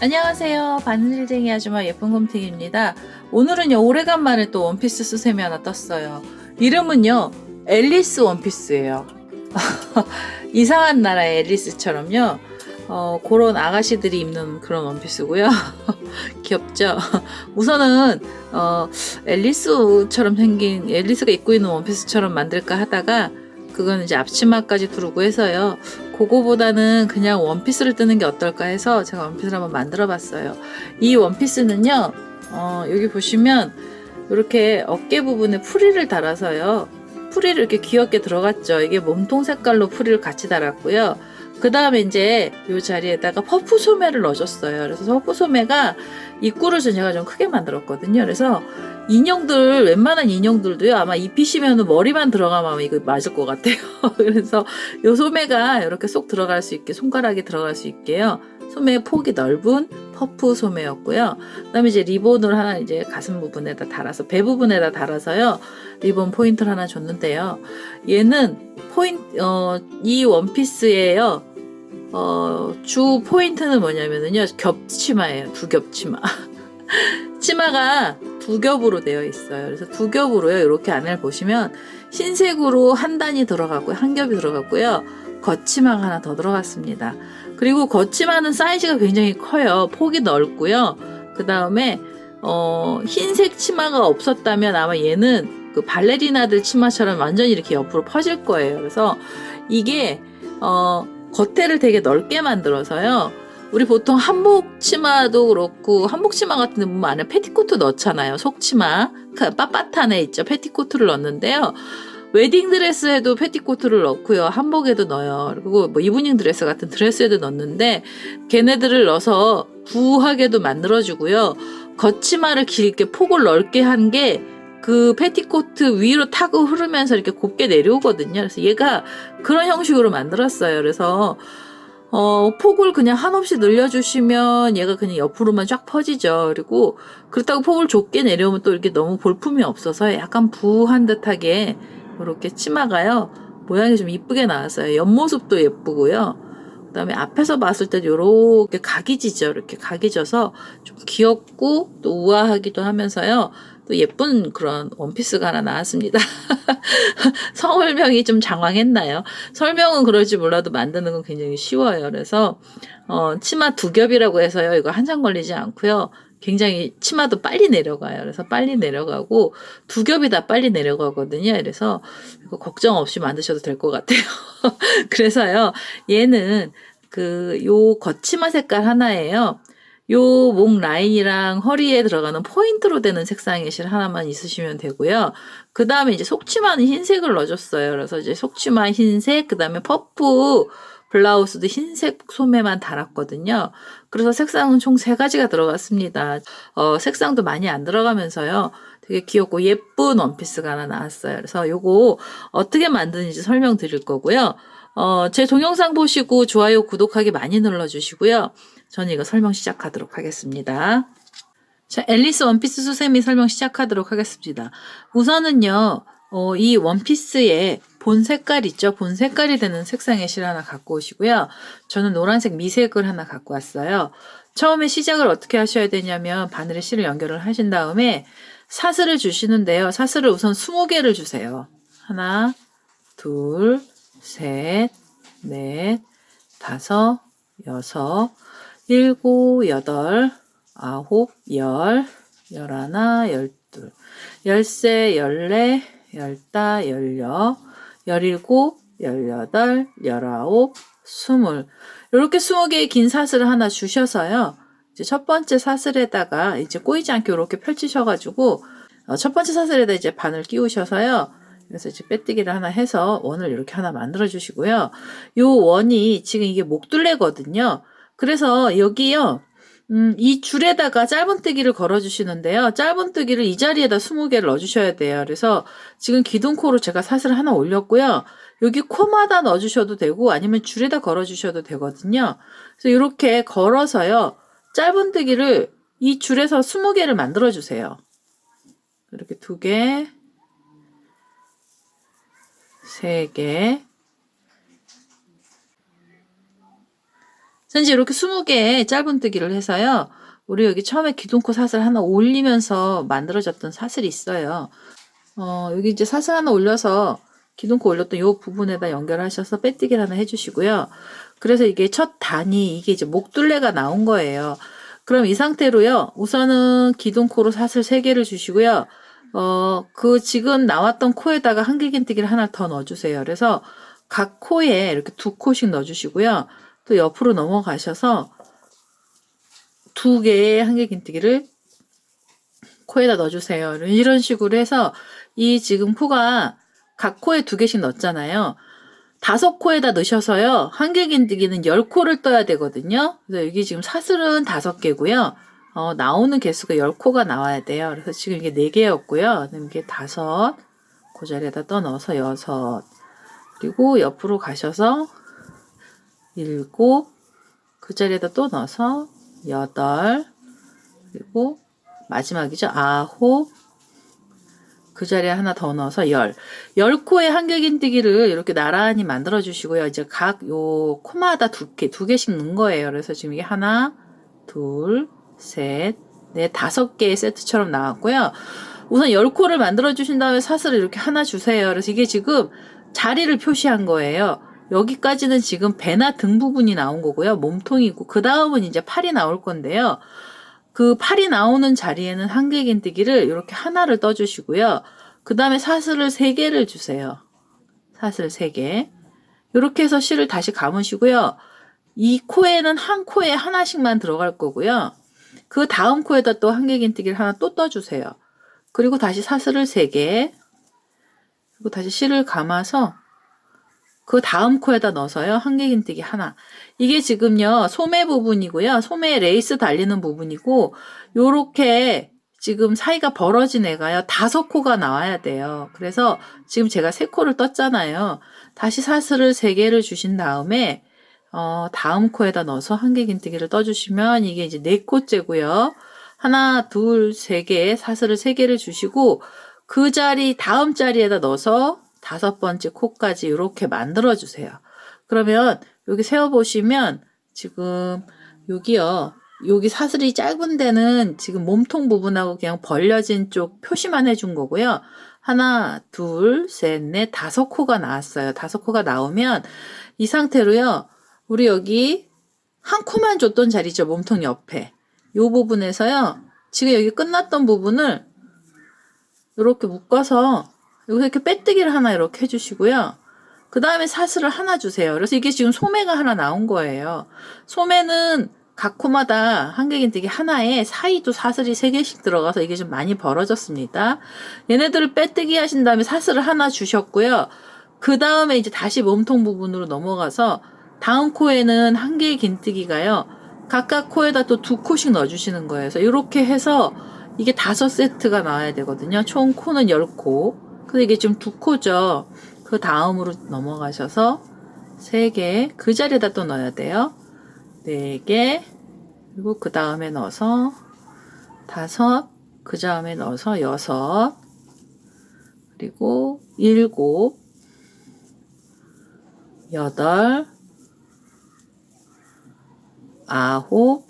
안녕하세요. 바느질쟁이 아줌마 예쁜곰탱이입니다. 오늘은요, 오래간만에 또 원피스 수세미 하나 떴어요. 이름은요, 앨리스 원피스예요. 이상한 나라의 앨리스처럼요, 그런 아가씨들이 입는 그런 원피스고요. 귀엽죠? 우선은 앨리스처럼 생긴, 앨리스가 입고 있는 원피스처럼 만들까 하다가 그건 이제 앞치마까지 두르고 해서요. 그거보다는 그냥 원피스를 뜨는 게 어떨까 해서 제가 원피스를 한번 만들어 봤어요. 이 원피스는요, 여기 보시면 이렇게 어깨 부분에 프릴을 달아서요. 프릴을 이렇게 귀엽게 들어갔죠. 이게 몸통 색깔로 프릴을 같이 달았고요. 그 다음에 이제 이 자리에다가 퍼프 소매를 넣어줬어요. 그래서 퍼프 소매가 입구를 제가 좀 크게 만들었거든요. 그래서 인형들, 웬만한 인형들도요, 아마 입히시면 머리만 들어가면 이거 맞을 것 같아요. 그래서 이 소매가 이렇게 쏙 들어갈 수 있게, 손가락이 들어갈 수 있게요. 소매의 폭이 넓은 퍼프 소매였고요. 그 다음에 이제 리본을 하나 이제 가슴 부분에다 달아서, 배 부분에다 달아서요, 리본 포인트를 하나 줬는데요. 얘는 이 원피스예요. 주 포인트는 뭐냐면요, 겹치마예요. 두 겹치마. 치마가 두 겹으로 되어 있어요. 그래서 두 겹으로요. 이렇게 안을 보시면 흰색으로 한 단이 들어가고요. 한 겹이 들어갔고요. 겉치마가 하나 더 들어갔습니다. 그리고 겉치마는 사이즈가 굉장히 커요. 폭이 넓고요. 그 다음에 흰색 치마가 없었다면 아마 얘는 그 발레리나들 치마처럼 완전히 이렇게 옆으로 퍼질 거예요. 그래서 이게 겉에를 되게 넓게 만들어서요. 우리 보통 한복 치마도 그렇고, 한복 치마 같은 데 보면 안에 패티코트 넣잖아요. 속치마. 그 빳빳한 애 있죠. 패티코트를 넣는데요. 웨딩드레스에도 패티코트를 넣고요. 한복에도 넣어요. 그리고 뭐 이브닝 드레스 같은 드레스에도 넣는데, 걔네들을 넣어서 부하게도 만들어주고요. 겉치마를 길게 폭을 넓게 한 게 그 패티코트 위로 타고 흐르면서 이렇게 곱게 내려오거든요. 그래서 얘가 그런 형식으로 만들었어요. 그래서 폭을 그냥 한없이 늘려주시면 얘가 그냥 옆으로만 쫙 퍼지죠. 그리고 그렇다고 폭을 좁게 내려오면 또 이렇게 너무 볼품이 없어서 약간 부한 듯하게 이렇게 치마가요. 모양이 좀 이쁘게 나왔어요. 옆모습도 예쁘고요. 그 다음에 앞에서 봤을 때도 이렇게 각이 지죠. 이렇게 각이 져서 좀 귀엽고 또 우아하기도 하면서요. 또 예쁜 그런 원피스가 하나 나왔습니다. 설명이 좀 장황했나요? 설명은 그럴지 몰라도 만드는 건 굉장히 쉬워요. 그래서 치마 두 겹이라고 해서요. 이거 한참 걸리지 않고요. 굉장히 치마도 빨리 내려가요. 그래서 빨리 내려가고 두 겹이 다 빨리 내려가거든요. 그래서 이거 걱정 없이 만드셔도 될 것 같아요. 그래서요. 얘는 요 겉치마 색깔 하나예요. 요 목 라인이랑 허리에 들어가는 포인트로 되는 색상의 실 하나만 있으시면 되고요. 그 다음에 이제 속치마는 흰색을 넣어줬어요. 그래서 이제 속치마 흰색, 그 다음에 퍼프 블라우스도 흰색 소매만 달았거든요. 그래서 색상은 총 3가지가 들어갔습니다. 색상도 많이 안 들어가면서요. 되게 귀엽고 예쁜 원피스가 하나 나왔어요. 그래서 요거 어떻게 만드는지 설명드릴 거고요. 제 동영상 보시고 좋아요, 구독하기 많이 눌러주시고요. 저는 이거 설명 시작하도록 하겠습니다. 자, 앨리스 원피스 수세미 설명 시작하도록 하겠습니다. 우선은요, 이 원피스의 본 색깔 있죠? 본 색깔이 되는 색상의 실 하나 갖고 오시고요. 저는 노란색 미색을 하나 갖고 왔어요. 처음에 시작을 어떻게 하셔야 되냐면 바늘에 실을 연결을 하신 다음에 사슬을 주시는데요. 사슬을 우선 20개를 주세요. 하나, 둘, 셋, 넷, 다섯, 여섯, 일곱, 여덟, 아홉, 열, 열하나, 열둘, 열세, 열네, 열다, 열여, 열일곱, 열여덟, 열아홉, 스물. 이렇게 20개의 긴 사슬을 하나 주셔서요. 이제 첫 번째 사슬에다가 이제 꼬이지 않게 이렇게 펼치셔가지고 첫 번째 사슬에다 이제 바늘 끼우셔서요. 그래서 이제 빼뜨기를 하나 해서 원을 이렇게 하나 만들어 주시고요. 요 원이 지금 이게 목둘레거든요. 그래서 여기요. 이 줄에다가 짧은뜨기를 걸어주시는데요. 짧은뜨기를 이 자리에다 20개를 넣어주셔야 돼요. 그래서 지금 기둥코로 제가 사슬을 하나 올렸고요. 여기 코마다 넣어주셔도 되고 아니면 줄에다 걸어주셔도 되거든요. 그래서 이렇게 걸어서요. 짧은뜨기를 이 줄에서 20개를 만들어 주세요. 이렇게 2개, 3개. 이제 이렇게 20개의 짧은뜨기를 해서요. 우리 여기 처음에 기둥코 사슬 하나 올리면서 만들어졌던 사슬이 있어요. 여기 이제 사슬 하나 올려서 기둥코 올렸던 이 부분에다 연결하셔서 빼뜨기를 하나 해주시고요. 그래서 이게 첫 단이 이게 이제 목둘레가 나온 거예요. 그럼 이 상태로요. 우선은 기둥코로 사슬 3개를 주시고요. 그 지금 나왔던 코에다가 한길긴뜨기를 하나 더 넣어주세요. 그래서 각 코에 이렇게 2코씩 넣어주시고요. 또 옆으로 넘어가셔서 2개의 한길긴뜨기를 코에다 넣어주세요. 이런 식으로 해서 이 지금 코가 각 코에 2개씩 넣었잖아요. 5코에다 넣으셔서요. 한길긴뜨기는 10코를 떠야 되거든요. 그래서 여기 지금 사슬은 5개고요. 나오는 개수가 10코가 나와야 돼요. 그래서 지금 이게 4개였고요. 이게 5, 그 자리에다 떠 넣어서 6, 그리고 옆으로 가셔서 7, 그 자리에다 또 넣어서 8, 그리고 마지막이죠. 9, 그 자리에 하나 더 넣어서 10코의 한길긴뜨기를 이렇게 나란히 만들어 주시고요. 이제 각 요 코마다 2개씩 넣은 거예요. 그래서 지금 이게 하나, 둘, 셋, 넷, 5개의 세트처럼 나왔고요. 우선 10코를 만들어 주신 다음에 사슬을 이렇게 하나 주세요. 그래서 이게 지금 자리를 표시한 거예요. 여기까지는 지금 배나 등 부분이 나온 거고요. 몸통이고 그 다음은 이제 팔이 나올 건데요. 그 팔이 나오는 자리에는 한길긴뜨기를 이렇게 하나를 떠주시고요. 그 다음에 사슬을 3개를 주세요. 사슬 3개. 이렇게 해서 실을 다시 감으시고요. 이 코에는 한 코에 하나씩만 들어갈 거고요. 그 다음 코에다 또 한길긴뜨기를 하나 또 떠주세요. 그리고 다시 사슬을 3개. 그리고 다시 실을 감아서 그 다음 코에다 넣어서요. 한길긴뜨기 하나. 이게 지금요. 소매 부분이고요. 소매에 레이스 달리는 부분이고 요렇게 지금 사이가 벌어진 애가요. 5코가 나와야 돼요. 그래서 지금 제가 3코를 떴잖아요. 다시 사슬을 3개를 주신 다음에 다음 코에다 넣어서 한길긴뜨기를 떠주시면 이게 이제 4코째고요. 하나, 둘, 3개 사슬을 3개를 주시고 그 자리 다음 자리에다 넣어서 5번째 코까지 이렇게 만들어 주세요. 그러면 여기 세워 보시면 지금 여기요. 여기 사슬이 짧은 데는 지금 몸통 부분하고 그냥 벌려진 쪽 표시만 해준 거고요. 하나, 둘, 셋, 넷, 5코가 나왔어요. 5코가 나오면 이 상태로요. 우리 여기 한 코만 줬던 자리죠. 몸통 옆에. 이 부분에서요. 지금 여기 끝났던 부분을 이렇게 묶어서 여기서 이렇게 빼뜨기를 하나 이렇게 해주시고요. 그 다음에 사슬을 하나 주세요. 그래서 이게 지금 소매가 하나 나온 거예요. 소매는 각 코마다 한길긴뜨기 하나에 사이도 사슬이 3개씩 들어가서 이게 좀 많이 벌어졌습니다. 얘네들을 빼뜨기 하신 다음에 사슬을 하나 주셨고요. 그 다음에 이제 다시 몸통 부분으로 넘어가서 다음 코에는 한길긴뜨기가요. 각각 코에다 또 2코씩 넣어주시는 거예요. 그래서 이렇게 해서 이게 5세트가 나와야 되거든요. 총 코는 10코. 근데 이게 지금 2코죠. 그 다음으로 넘어가셔서 3개, 그 자리에다 또 넣어야 돼요. 4개, 그리고 그 다음에 넣어서 5, 그 다음에 넣어서 6, 그리고 7, 8, 9,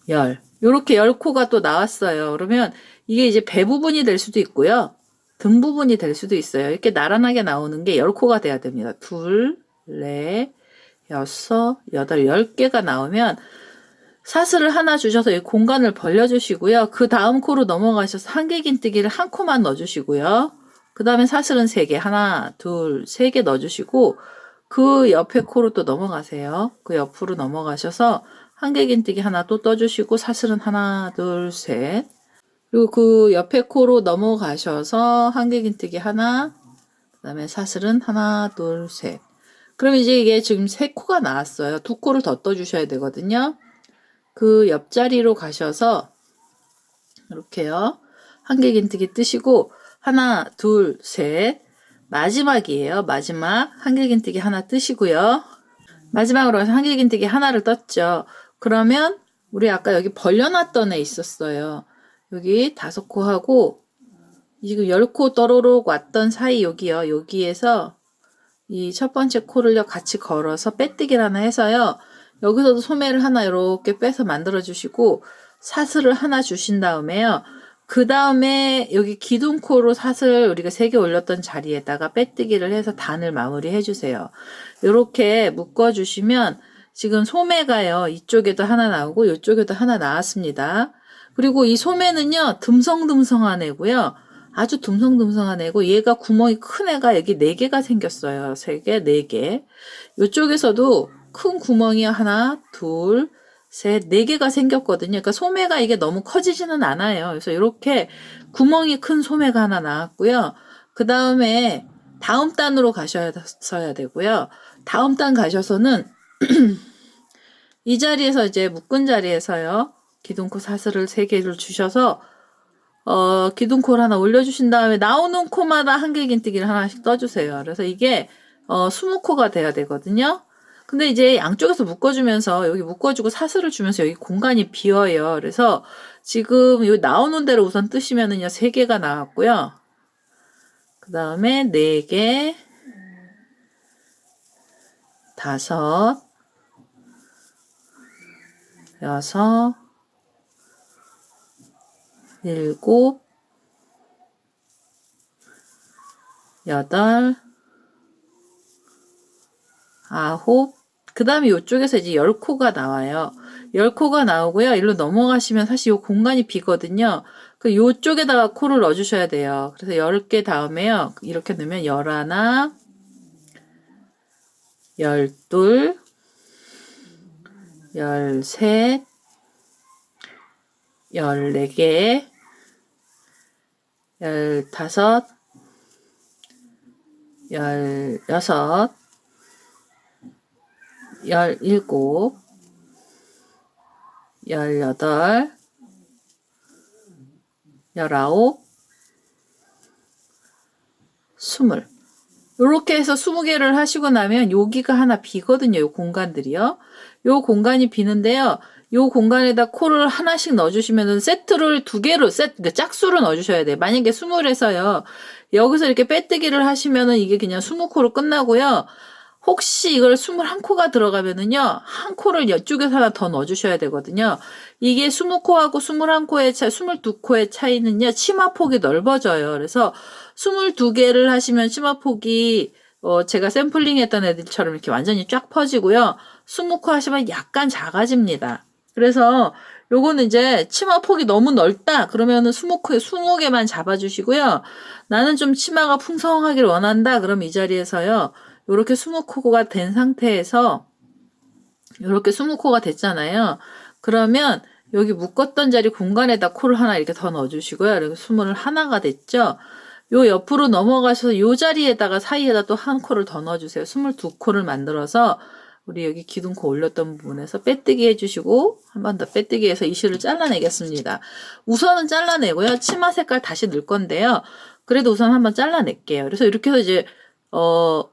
10. 요렇게 10코가 또 나왔어요. 그러면 이게 이제 배 부분이 될 수도 있고요. 등 부분이 될 수도 있어요. 이렇게 나란하게 나오는 게 10코가 돼야 됩니다. 2, 4, 6, 8, 10개가 나오면 사슬을 하나 주셔서 이 공간을 벌려주시고요. 그 다음 코로 넘어가셔서 한길긴뜨기를 한 코만 넣어주시고요. 그 다음에 사슬은 3개, 하나, 둘, 3개 넣어주시고 그 옆에 코로 또 넘어가세요. 그 옆으로 넘어가셔서 한길긴뜨기 하나 또 떠주시고 사슬은 하나, 둘, 셋. 그리고 그 옆에 코로 넘어가셔서 한길긴뜨기 하나, 그 다음에 사슬은 하나, 둘, 셋. 그럼 이제 이게 지금 3코가 나왔어요. 2코를 더 떠주셔야 되거든요. 그 옆자리로 가셔서 이렇게요. 한길긴뜨기 뜨시고 하나, 둘, 셋. 마지막이에요. 마지막 한길긴뜨기 하나 뜨시고요. 마지막으로 한길긴뜨기 하나를 떴죠. 그러면 우리 아까 여기 벌려놨던 애 있었어요. 여기 5코하고 지금 10코 떠로록 왔던 사이 여기요. 여기에서 이 첫 번째 코를요 같이 걸어서 빼뜨기를 하나 해서요. 여기서도 소매를 하나 이렇게 빼서 만들어 주시고 사슬을 하나 주신 다음에요. 그 다음에 여기 기둥코로 사슬 우리가 3개 올렸던 자리에다가 빼뜨기를 해서 단을 마무리해 주세요. 이렇게 묶어 주시면 지금 소매가요. 이쪽에도 하나 나오고 이쪽에도 하나 나왔습니다. 그리고 이 소매는요. 듬성듬성한 애고요. 아주 듬성듬성한 애고 얘가 구멍이 큰 애가 여기 4개가 생겼어요. 3개, 4개. 이쪽에서도 큰 구멍이 하나, 둘, 셋, 4개가 생겼거든요. 그러니까 소매가 이게 너무 커지지는 않아요. 그래서 이렇게 구멍이 큰 소매가 하나 나왔고요. 그 다음에 다음 단으로 가셔야 되고요. 다음 단 가셔서는 이 자리에서 이제 묶은 자리에서요. 기둥코 사슬을 3개를 주셔서 기둥코를 하나 올려주신 다음에 나오는 코마다 한길긴뜨기를 하나씩 떠주세요. 그래서 이게 20코가 돼야 되거든요. 근데 이제 양쪽에서 묶어주면서 여기 묶어주고 사슬을 주면서 여기 공간이 비어요. 그래서 지금 여기 나오는 대로 우선 뜨시면은요 3개가 나왔고요. 그 다음에 4개, 5, 6, 7, 8, 9, 그 다음에 이쪽에서 이제 10코가 나와요. 10코가 나오고요. 일로 넘어가시면 사실 이 공간이 비거든요. 그 요쪽에다가 코를 넣어주셔야 돼요. 그래서 10개 다음에요. 이렇게 넣으면 11, 12, 13, 14개, 15, 16, 17, 18, 19, 20. 이렇게 해서 20개를 하시고 나면 여기가 하나 비거든요. 요 공간들이요. 요 공간이 비는데요. 요 공간에다 코를 하나씩 넣어주시면은 세트를 2개로 그러니까 짝수로 넣어주셔야 돼요. 만약에 20에서요. 여기서 이렇게 빼뜨기를 하시면은 이게 그냥 20코로 끝나고요. 혹시 이걸 21코가 들어가면은요, 한 코를 이쪽에서 하나 더 넣어주셔야 되거든요. 이게 20코하고 21코의 차이, 22코의 차이는요, 치마폭이 넓어져요. 그래서 22개를 하시면 치마폭이, 제가 샘플링 했던 애들처럼 이렇게 완전히 쫙 퍼지고요. 20코 하시면 약간 작아집니다. 그래서 요거는 이제 치마폭이 너무 넓다. 그러면은 20코에 20개만 잡아주시고요. 나는 좀 치마가 풍성하길 원한다. 그럼 이 자리에서요. 요렇게 20코가 된 상태에서 요렇게 20코가 됐잖아요. 그러면 여기 묶었던 자리 공간에다 코를 하나 이렇게 더 넣어주시고요. 이렇게 21가 됐죠. 요 옆으로 넘어가셔서 요 자리에다가 사이에다 또 한 코를 더 넣어주세요. 22코를 만들어서 우리 여기 기둥코 올렸던 부분에서 빼뜨기 해주시고 한 번 더 빼뜨기 해서 이 실을 잘라내겠습니다. 우선은 잘라내고요. 치마 색깔 다시 넣을 건데요. 그래도 우선 한번 잘라낼게요. 그래서 이렇게 해서 이제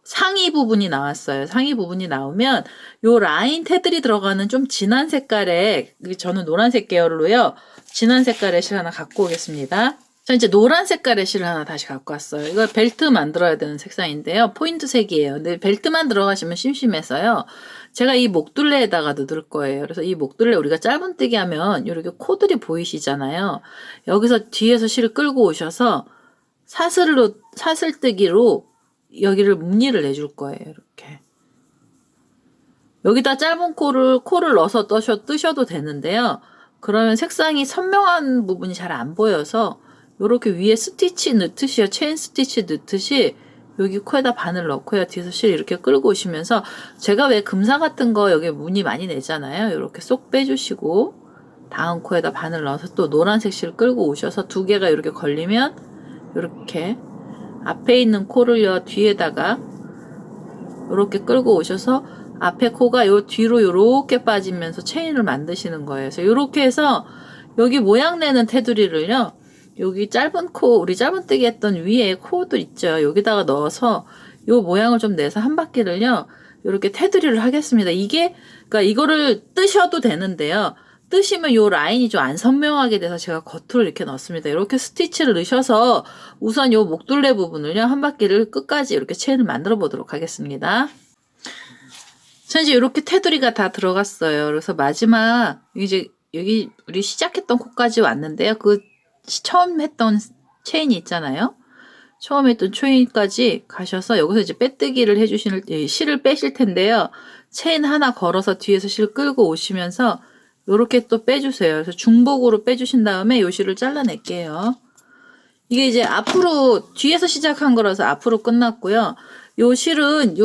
상의 부분이 나왔어요. 상의 부분이 나오면 요 라인 테들이 들어가는 좀 진한 색깔의 저는 노란색 계열로요. 진한 색깔의 실 하나 갖고 오겠습니다. 자, 이제 노란 색깔의 실을 하나 다시 갖고 왔어요. 이거 벨트 만들어야 되는 색상인데요. 포인트 색이에요. 근데 벨트만 들어가시면 심심해서요. 제가 이 목둘레에다가 넣을 거예요. 그래서 이 목둘레 우리가 짧은뜨기 하면 이렇게 코들이 보이시잖아요. 여기서 뒤에서 실을 끌고 오셔서 사슬뜨기로 여기를 무늬를 내줄 거예요. 이렇게. 여기다 짧은 코를 넣어서 뜨셔도 되는데요. 그러면 색상이 선명한 부분이 잘 안 보여서 이렇게 위에 스티치 넣듯이요. 체인 스티치 넣듯이 여기 코에다 바늘 넣고요. 뒤에서 실 이렇게 끌고 오시면서 제가 왜 금사 같은 거 여기 무늬 많이 내잖아요. 이렇게 쏙 빼주시고 다음 코에다 바늘 넣어서 또 노란색 실 끌고 오셔서 2개가 이렇게 걸리면 이렇게 앞에 있는 코를요 뒤에다가 이렇게 끌고 오셔서 앞에 코가 요 뒤로 이렇게 빠지면서 체인을 만드시는 거예요. 그래서 이렇게 해서 여기 모양 내는 테두리를요 여기 짧은 코 우리 짧은뜨기 했던 위에 코들 있죠. 여기다가 넣어서 요 모양을 좀 내서 한 바퀴를요 이렇게 테두리를 하겠습니다. 이게 그러니까 이거를 뜨셔도 되는데요. 뜨시면 요 라인이 좀 안 선명하게 돼서 제가 겉으로 이렇게 넣습니다. 이렇게 스티치를 넣으셔서 우선 요 목둘레 부분을요, 한 바퀴를 끝까지 이렇게 체인을 만들어 보도록 하겠습니다. 자, 이제 이렇게 테두리가 다 들어갔어요. 그래서 마지막, 이제 여기 우리 시작했던 코까지 왔는데요. 그 처음 했던 체인이 있잖아요. 처음 했던 체인까지 가셔서 여기서 이제 빼뜨기를 해주시는, 실을 빼실 텐데요. 체인 하나 걸어서 뒤에서 실 끌고 오시면서 요렇게 또 빼주세요. 그래서 중복으로 빼주신 다음에 요 실을 잘라낼게요. 이게 이제 앞으로, 뒤에서 시작한 거라서 앞으로 끝났고요. 요 실은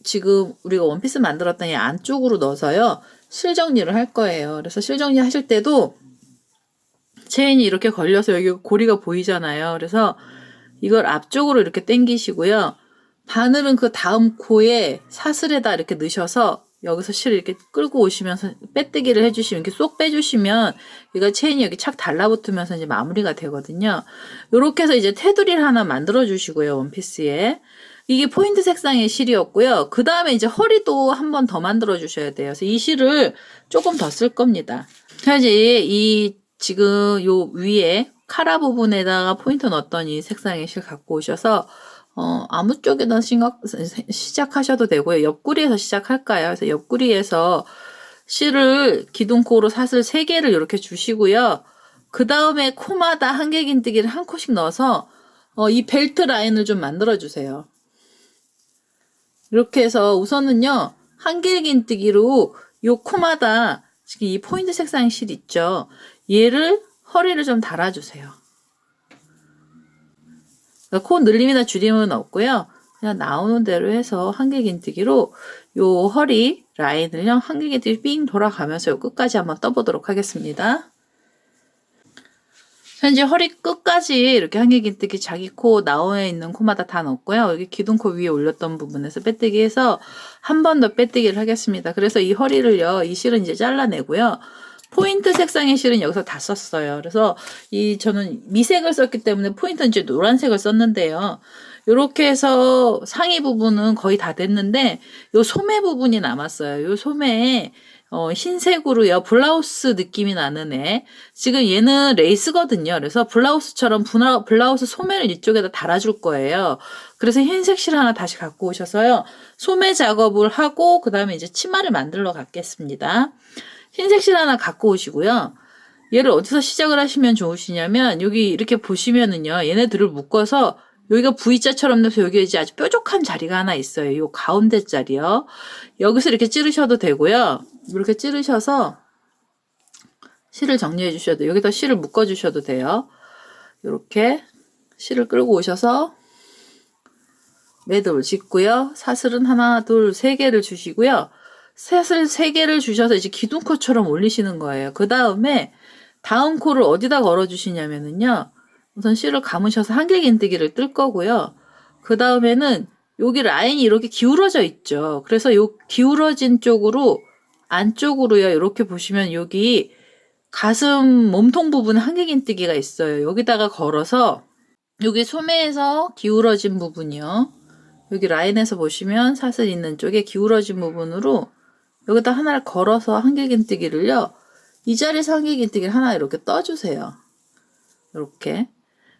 지금 우리가 원피스 만들었던 이 안쪽으로 넣어서요, 실 정리를 할 거예요. 그래서 실 정리 하실 때도 체인이 이렇게 걸려서 여기 고리가 보이잖아요. 그래서 이걸 앞쪽으로 이렇게 당기시고요. 바늘은 그 다음 코에 사슬에다 이렇게 넣으셔서 여기서 실을 이렇게 끌고 오시면서 빼뜨기를 해주시면, 이렇게 쏙 빼주시면 얘가 체인이 여기 착 달라붙으면서 이제 마무리가 되거든요. 요렇게 해서 이제 테두리를 하나 만들어 주시고요, 원피스에. 이게 포인트 색상의 실이었고요. 그 다음에 이제 허리도 한 번 더 만들어 주셔야 돼요. 그래서 이 실을 조금 더 쓸 겁니다. 자, 이제 지금 요 위에 카라 부분에다가 포인트 넣었던 이 색상의 실 갖고 오셔서 아무 쪽에나 시작하셔도 되고요. 옆구리에서 시작할까요? 그래서 옆구리에서 실을 기둥코로 사슬 3개를 이렇게 주시고요. 그 다음에 코마다 한길긴뜨기를 한 코씩 넣어서 이 벨트 라인을 좀 만들어 주세요. 이렇게 해서 우선은요, 한길긴뜨기로 요 코마다 지금 이 포인트 색상 실 있죠? 얘를 허리를 좀 달아주세요. 코 늘림이나 줄임은 없고요. 그냥 나오는 대로 해서 한길긴뜨기로 요 허리 라인을요, 한길긴뜨기 삥 돌아가면서 요 끝까지 한번 떠보도록 하겠습니다. 현재 허리 끝까지 이렇게 한길긴뜨기 자기 코 나와 있는 코마다 다 넣었고요. 여기 기둥코 위에 올렸던 부분에서 빼뜨기 해서 한 번 더 빼뜨기를 하겠습니다. 그래서 이 허리를요, 이 실은 이제 잘라내고요. 포인트 색상의 실은 여기서 다 썼어요. 그래서 저는 미색을 썼기 때문에 포인트는 이제 노란색을 썼는데요. 이렇게 해서 상의 부분은 거의 다 됐는데 요 소매 부분이 남았어요. 요 소매에 흰색으로요, 블라우스 느낌이 나는 애. 지금 얘는 레이스거든요. 그래서 블라우스처럼 블라우스 소매를 이쪽에다 달아줄 거예요. 그래서 흰색 실 하나 다시 갖고 오셔서요, 소매 작업을 하고 그 다음에 이제 치마를 만들러 가겠습니다. 흰색 실 하나 갖고 오시고요. 얘를 어디서 시작을 하시면 좋으시냐면, 여기 이렇게 보시면은요, 얘네들을 묶어서 여기가 V자처럼 돼서 여기 이제 아주 뾰족한 자리가 하나 있어요. 요 가운데 자리요. 여기서 이렇게 찌르셔도 되고요. 이렇게 찌르셔서 실을 정리해 주셔도 돼요. 여기다 실을 묶어 주셔도 돼요. 이렇게 실을 끌고 오셔서 매듭을 짓고요. 사슬은 하나, 둘, 3개를 주시고요. 사슬 3개를 주셔서 이제 기둥코처럼 올리시는 거예요. 그 다음에 다음 코를 어디다 걸어 주시냐면은요, 우선 실을 감으셔서 한길긴뜨기를 뜰 거고요. 그 다음에는 여기 라인이 이렇게 기울어져 있죠. 그래서 요 기울어진 쪽으로 안쪽으로요, 이렇게 보시면 여기 가슴 몸통 부분에 한길긴뜨기가 있어요. 여기다가 걸어서 여기 소매에서 기울어진 부분이요, 여기 라인에서 보시면 사슬 있는 쪽에 기울어진 부분으로 여기다 하나를 걸어서 한길긴뜨기를요, 이 자리에서 한길긴뜨기를 하나 이렇게 떠주세요. 이렇게.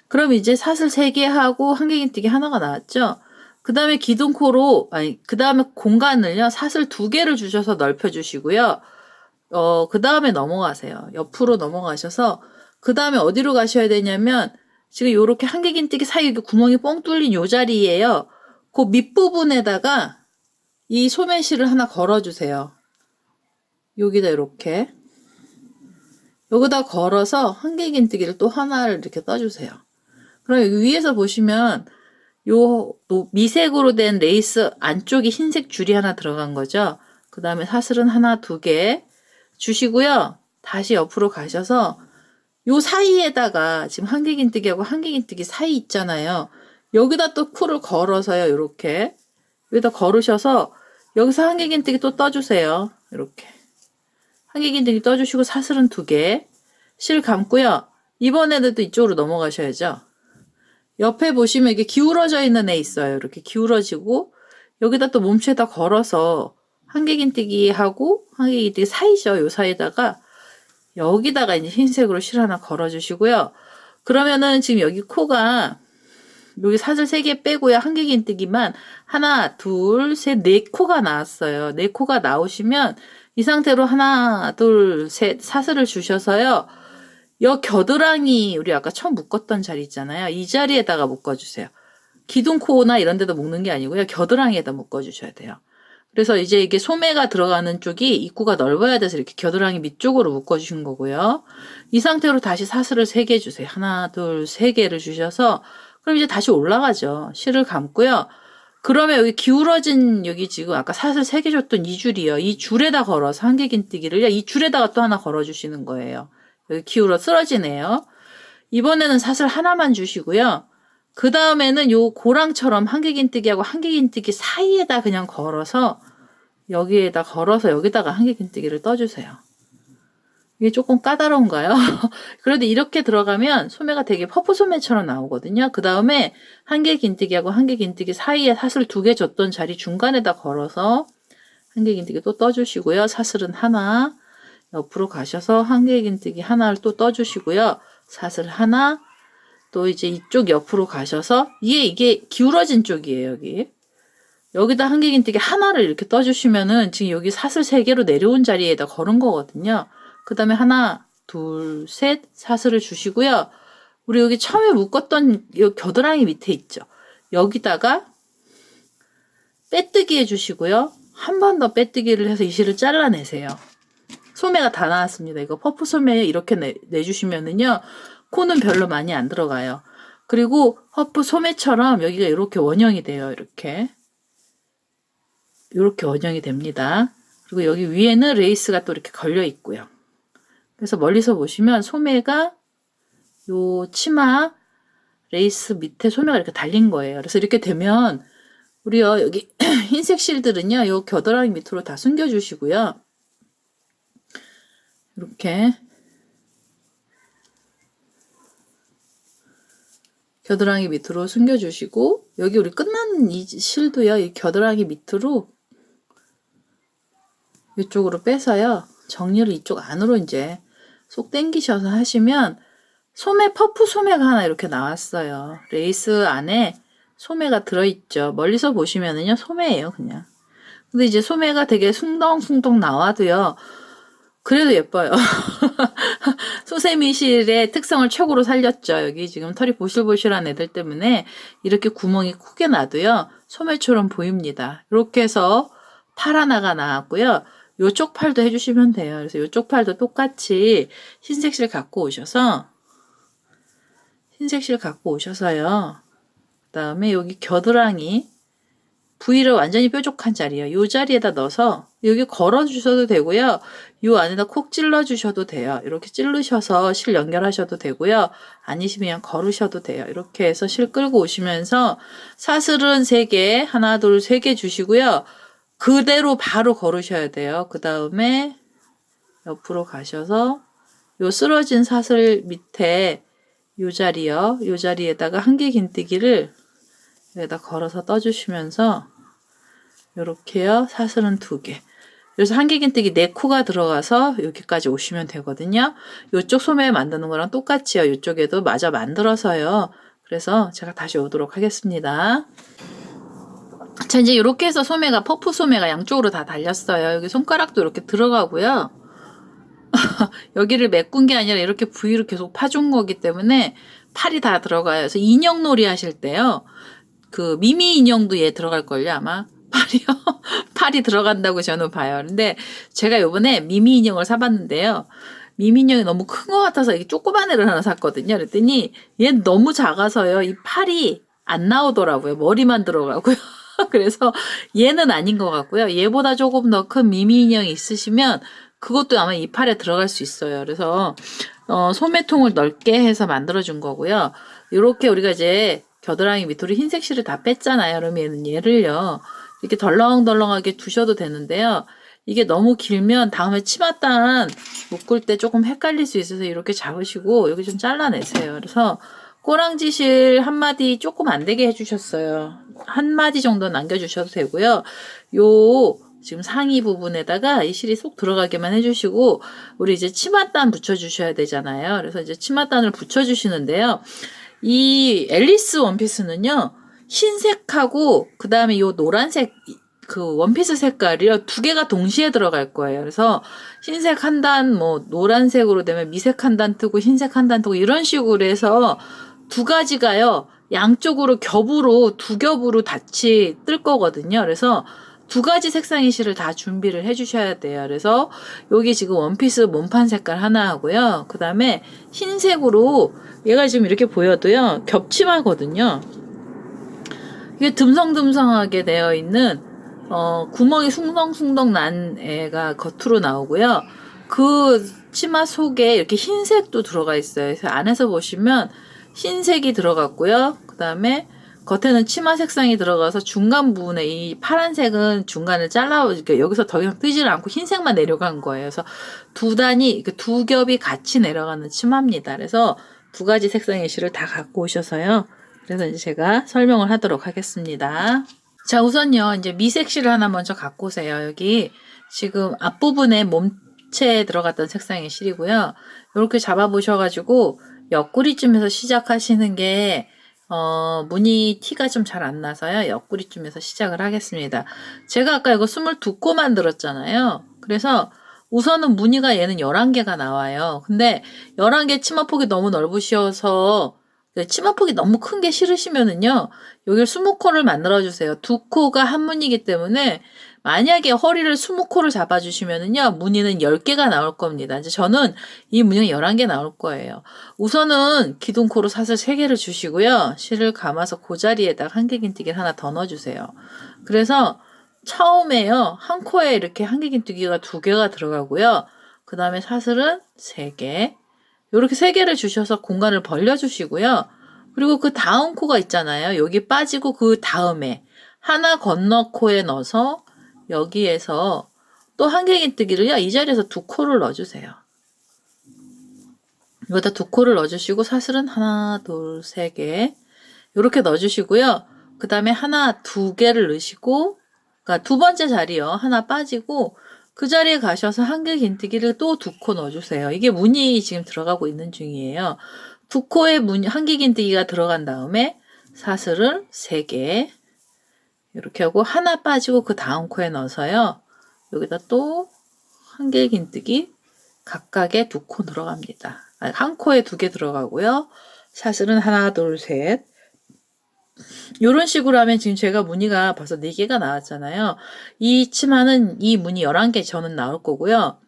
그럼 이제 사슬 3개 하고 한길긴뜨기 하나가 나왔죠? 그 다음에 그 다음에 공간을요, 사슬 2개를 주셔서 넓혀주시고요. 그 다음에 넘어가세요. 옆으로 넘어가셔서, 그 다음에 어디로 가셔야 되냐면, 지금 요렇게 한길긴뜨기 사이에 구멍이 뻥 뚫린 요 자리에요. 그 밑부분에다가 이 소매실을 하나 걸어주세요. 여기다 이렇게. 여기다 걸어서 한길긴뜨기를 또 하나를 이렇게 떠주세요. 그럼 여기 위에서 보시면 요 미색으로 된 레이스 안쪽에 흰색 줄이 하나 들어간 거죠. 그 다음에 사슬은 하나, 2개 주시고요. 다시 옆으로 가셔서 요 사이에다가 지금 한길긴뜨기하고 한길긴뜨기 사이 있잖아요. 여기다 또 코를 걸어서요. 이렇게 여기다 걸으셔서 여기서 한길긴뜨기 또 떠주세요. 이렇게 한길긴뜨기 떠주시고 사슬은 2개 실 감고요. 이번에는 또 이쪽으로 넘어가셔야죠. 옆에 보시면 이게 기울어져 있는 애 있어요. 이렇게 기울어지고 여기다 또 몸체에다 걸어서 한길긴뜨기하고 한길긴뜨기 사이죠. 요 사이에다가 여기다가 이제 흰색으로 실 하나 걸어주시고요. 그러면은 지금 여기 코가 여기 사슬 3개 빼고요. 한길긴뜨기만 하나, 둘, 셋, 4코가 나왔어요. 4코가 나오시면 이 상태로 하나, 둘, 셋 사슬을 주셔서요. 여 겨드랑이 우리 아까 처음 묶었던 자리 있잖아요. 이 자리에다가 묶어주세요. 기둥코나 이런 데도 묶는 게 아니고요. 겨드랑이에다 묶어주셔야 돼요. 그래서 이제 이게 소매가 들어가는 쪽이 입구가 넓어야 돼서 이렇게 겨드랑이 밑쪽으로 묶어주신 거고요. 이 상태로 다시 사슬을 3개 주세요. 하나, 둘, 3개를 주셔서 그럼 이제 다시 올라가죠. 실을 감고요. 그러면 여기 기울어진 여기 지금 아까 사슬 3개 줬던 이 줄이요. 이 줄에다 걸어서 한길긴뜨기를요. 이 줄에다가 또 하나 걸어주시는 거예요. 여기 기울어 쓰러지네요. 이번에는 사슬 하나만 주시고요. 그 다음에는 요 고랑처럼 한길긴뜨기하고 한길긴뜨기 사이에다 그냥 걸어서 여기에다 걸어서 여기다가 한길긴뜨기를 떠주세요. 이게 조금 까다로운가요? 그래도 이렇게 들어가면 소매가 되게 퍼프 소매처럼 나오거든요. 그 다음에 한길긴뜨기하고 한길긴뜨기 사이에 사슬 2개 줬던 자리 중간에다 걸어서 한길긴뜨기 또 떠주시고요. 사슬은 하나 옆으로 가셔서 한길긴뜨기 하나를 또 떠주시고요. 사슬 하나 또 이제 이쪽 옆으로 가셔서 이게 기울어진 쪽이에요. 여기다 한길긴뜨기 하나를 이렇게 떠주시면은 지금 여기 사슬 3개로 내려온 자리에다 걸은 거거든요. 그 다음에 하나, 둘, 셋 사슬을 주시고요. 우리 여기 처음에 묶었던 이 겨드랑이 밑에 있죠. 여기다가 빼뜨기 해주시고요. 한 번 더 빼뜨기를 해서 이 실을 잘라내세요. 소매가 다 나왔습니다. 이거 퍼프 소매 이렇게 내주시면은요. 코는 별로 많이 안 들어가요. 그리고 퍼프 소매처럼 여기가 이렇게 원형이 돼요. 이렇게 원형이 됩니다. 그리고 여기 위에는 레이스가 또 이렇게 걸려 있고요. 그래서 멀리서 보시면 소매가 요 치마 레이스 밑에 소매가 이렇게 달린 거예요. 그래서 이렇게 되면 우리요 여기 흰색 실들은요 요 겨드랑이 밑으로 다 숨겨주시고요. 이렇게 겨드랑이 밑으로 숨겨주시고 여기 우리 끝난 이 실도요 이 겨드랑이 밑으로 이쪽으로 빼서요 정리를 이쪽 안으로 이제 쏙 당기셔서 하시면 소매 퍼프 소매가 하나 이렇게 나왔어요. 레이스 안에 소매가 들어있죠. 멀리서 보시면은요 소매예요 그냥. 근데 이제 소매가 되게 숭덩숭덩 나와도요 그래도 예뻐요. 소세미실의 특성을 최고로 살렸죠. 여기 지금 털이 보실보실한 애들 때문에 이렇게 구멍이 크게 나도요 소매처럼 보입니다. 이렇게 해서 팔 하나가 나왔고요. 요쪽 팔도 해주시면 돼요. 그래서 요쪽 팔도 똑같이 흰색 실 갖고 오셔서요. 그 다음에 여기 겨드랑이 부위를 완전히 뾰족한 자리요. 요 자리에다 넣어서 여기 걸어 주셔도 되고요. 요 안에다 콕 찔러 주셔도 돼요. 이렇게 찔르셔서 실 연결하셔도 되고요. 아니시면 그냥 걸으셔도 돼요. 이렇게 해서 실 끌고 오시면서 사슬은 3개, 하나, 둘, 3개 주시고요. 그대로 바로 걸으셔야 돼요. 그 다음에 옆으로 가셔서 요 쓰러진 사슬 밑에 요 자리요. 요 자리에다가 한길긴뜨기를 여기다 걸어서 떠주시면서 요렇게요. 사슬은 2개. 그래서 한길긴뜨기 4코가 들어가서 여기까지 오시면 되거든요. 요쪽 소매 만드는 거랑 똑같이요. 이쪽에도 마저 만들어서요. 그래서 제가 다시 오도록 하겠습니다. 자, 이제 이렇게 해서 소매가 퍼프 소매가 양쪽으로 다 달렸어요. 여기 손가락도 이렇게 들어가고요. 여기를 메꾼 게 아니라 이렇게 부위로 계속 파준 거기 때문에 팔이 다 들어가요. 그래서 인형놀이 하실 때요. 그 미미 인형도 얘 들어갈걸요 아마. 팔이 들어간다고 저는 봐요. 근데 제가 요번에 미미 인형을 사봤는데요. 미미 인형이 너무 큰 것 같아서 이게 조그만 애를 하나 샀거든요. 그랬더니 얘는 너무 작아서요. 이 팔이 안 나오더라고요. 머리만 들어가고요. 그래서 얘는 아닌 것 같고요. 얘보다 조금 더 큰 미미 인형이 있으시면 그것도 아마 이 팔에 들어갈 수 있어요. 그래서 소매통을 넓게 해서 만들어준 거고요. 이렇게 우리가 이제 겨드랑이 밑으로 흰색 실을 다 뺐잖아요. 그러면 얘를요. 이렇게 덜렁덜렁하게 두셔도 되는데요. 이게 너무 길면 다음에 치맛단 묶을 때 조금 헷갈릴 수 있어서 이렇게 잡으시고 여기 좀 잘라내세요. 그래서 꼬랑지실 한 마디 조금 안 되게 해주셨어요. 한 마디 정도 남겨주셔도 되고요. 요 지금 상의 부분에다가 이 실이 쏙 들어가게만 해주시고, 우리 이제 치맛단 붙여주셔야 되잖아요. 그래서 이제 치맛단을 붙여주시는데요. 이 앨리스 원피스는요, 흰색하고 그 다음에 요 노란색 그 원피스 색깔이요, 두 개가 동시에 들어갈 거예요. 그래서 흰색 한 단, 뭐 노란색으로 되면 미색 한 단 뜨고 흰색 한 단 뜨고 이런 식으로 해서 두 가지가요, 양쪽으로 겹으로 두 겹으로 같이 뜰 거거든요. 그래서 두 가지 색상의 실을 다 준비를 해주셔야 돼요. 그래서 여기 지금 원피스 몸판 색깔 하나 하고요. 그 다음에 흰색으로 얘가 지금 이렇게 보여도요, 겹치마거든요. 이게 듬성듬성하게 되어 있는 구멍이 숭덩숭덩 난 애가 겉으로 나오고요. 그 치마 속에 이렇게 흰색도 들어가 있어요. 그래서 안에서 보시면 흰색이 들어갔고요. 그 다음에 겉에는 치마 색상이 들어가서 중간 부분에 이 파란색은 중간을 그러니까 여기서 더 이상 뜨질 않고 흰색만 내려간 거예요. 그래서 두 단이, 두 겹이 같이 내려가는 치마입니다. 그래서 두 가지 색상의 실을 다 갖고 오셔서요. 그래서 이제 제가 설명을 하도록 하겠습니다. 자, 우선요, 이제 미색 실을 하나 먼저 갖고 오세요. 여기 지금 앞부분에 몸체에 들어갔던 색상의 실이고요. 이렇게 잡아보셔가지고 옆구리쯤에서 시작하시는 게 무늬 티가 좀 잘 안 나서요. 옆구리쯤에서 시작을 하겠습니다. 제가 아까 이거 22코 만들었잖아요. 그래서 우선은 무늬가 얘는 11개가 나와요. 근데 11개 치마폭이 너무 넓으셔서 치마폭이 너무 큰 게 싫으시면은요, 여기를 20코를 만들어주세요. 2코가 한 무늬이기 때문에 만약에 허리를 20코를 잡아주시면은요, 무늬는 10개가 나올 겁니다. 이제 저는 이 무늬가 11개 나올 거예요. 우선은 기둥코로 사슬 3개를 주시고요, 실을 감아서 그 자리에다가 한길긴뜨기를 하나 더 넣어주세요. 그래서 처음에요, 한 코에 이렇게 한길긴뜨기가 2개가 들어가고요, 그 다음에 사슬은 3개, 이렇게 3개를 주셔서 공간을 벌려주시고요. 그리고 그 다음 코가 있잖아요. 여기 빠지고 그 다음에 하나 건너 코에 넣어서 여기에서 또 한길긴뜨기를요, 이 자리에서 2코를 넣어주세요. 여기다 2코를 넣어주시고 사슬은 하나, 둘, 3개 이렇게 넣어주시고요. 그 다음에 하나, 2개를 넣으시고, 그러니까 두 번째 자리요. 하나 빠지고 그 자리에 가셔서 한길긴뜨기를 또 2코 넣어주세요. 이게 무늬 지금 들어가고 있는 중이에요. 2코에 한길긴뜨기가 들어간 다음에 사슬을 3개 이렇게 하고 하나 빠지고 그 다음 코에 넣어서요. 여기다 또 한길긴뜨기 각각에 2코 들어갑니다. 한 코에 2개 들어가고요. 사슬은 하나, 둘, 셋. 이런 식으로 하면 지금 제가 무늬가 벌써 4개가 나왔잖아요. 이 치마는 이 무늬 11개 저는 나올 거고요.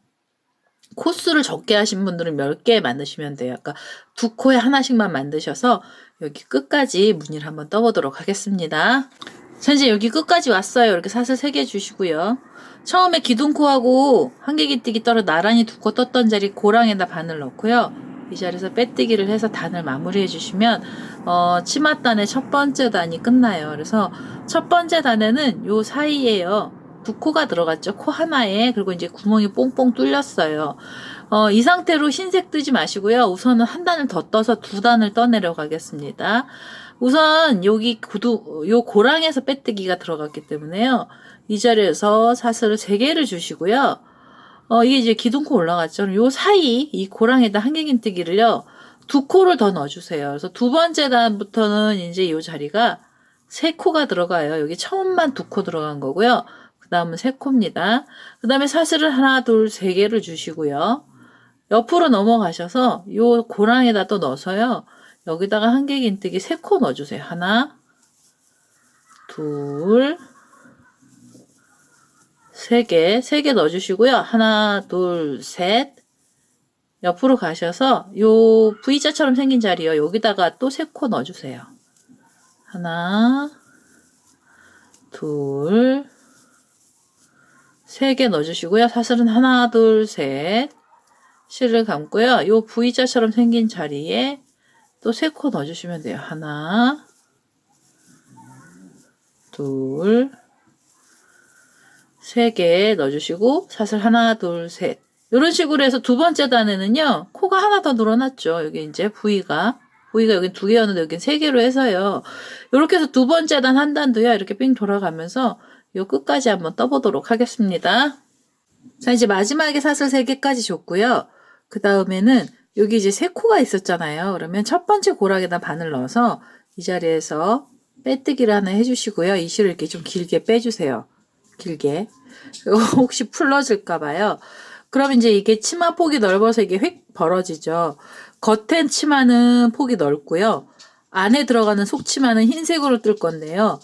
코수를 적게 하신 분들은 10개 만드시면 돼요. 그러니까 2코에 하나씩만 만드셔서 여기 끝까지 무늬를 한번 떠보도록 하겠습니다. 자, 이제 여기 끝까지 왔어요. 이렇게 사슬 3개 주시고요. 처음에 기둥코하고 한길긴뜨기 떨어 나란히 2코 떴던 자리 고랑에다 바늘 넣고요. 이 자리에서 빼뜨기를 해서 단을 마무리해 주시면 치맛단의 첫 번째 단이 끝나요. 그래서 첫 번째 단에는 요 사이에요, 2코가 들어갔죠. 코 하나에. 그리고 이제 구멍이 뽕뽕 뚫렸어요. 이 상태로 흰색 뜨지 마시고요. 우선은 한 단을 더 떠서 2단을 떠내려 가겠습니다. 우선 여기 요 고랑에서 빼뜨기가 들어갔기 때문에요. 이 자리에서 사슬을 3개를 주시고요. 이게 이제 기둥코 올라갔죠. 요 사이 이 고랑에다 한길긴뜨기를요, 2코를 더 넣어주세요. 그래서 두 번째 단부터는 이제 요 자리가 3코가 들어가요. 여기 처음만 2코 들어간 거고요. 그 다음은 3코입니다. 그 다음에 사슬을 하나, 둘, 3개를 주시고요. 옆으로 넘어가셔서 요 고랑에다 또 넣어서요. 여기다가 한길긴뜨기 3코 넣어주세요. 하나, 둘, 3개 넣어주시고요. 하나, 둘, 셋. 옆으로 가셔서 요 V자처럼 생긴 자리요. 여기다가 또 3코 넣어주세요. 하나, 둘, 3개 넣어주시고요. 사슬은 하나, 둘, 셋. 실을 감고요. 요 V자처럼 생긴 자리에 또 3코 넣어주시면 돼요. 하나, 둘, 3개 넣어주시고 사슬 하나, 둘, 셋. 이런 식으로 해서 두 번째 단에는요, 코가 하나 더 늘어났죠. 여기 이제 V가 여기 2개였는데 여기 3개로 해서요. 이렇게 해서 두 번째 단 한 단도요, 이렇게 삥 돌아가면서 요 끝까지 한번 떠보도록 하겠습니다. 자, 이제 마지막에 사슬 3개까지 줬고요. 그 다음에는 여기 이제 3코가 있었잖아요. 그러면 첫 번째 고랑에다 바늘 넣어서 이 자리에서 빼뜨기를 하나 해주시고요. 이 실을 이렇게 좀 길게 빼주세요. 길게. 혹시 풀러질까봐요. 그럼 이제 이게 치마 폭이 넓어서 이게 휙 벌어지죠. 겉엔 치마는 폭이 넓고요. 안에 들어가는 속치마는 흰색으로 뜰 건데요.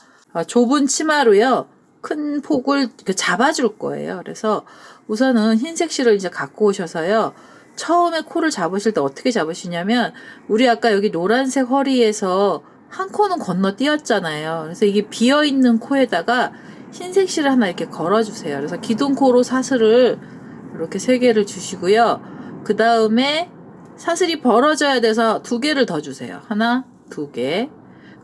좁은 치마로요. 큰 폭을 잡아줄 거예요. 그래서 우선은 흰색 실을 이제 갖고 오셔서요. 처음에 코를 잡으실 때 어떻게 잡으시냐면 우리 아까 여기 노란색 허리에서 한 코는 건너뛰었잖아요. 그래서 이게 비어있는 코에다가 흰색 실을 하나 이렇게 걸어주세요. 그래서 기둥코로 사슬을 이렇게 3개를 주시고요. 그 다음에 사슬이 벌어져야 돼서 2개를 더 주세요. 하나, 2개.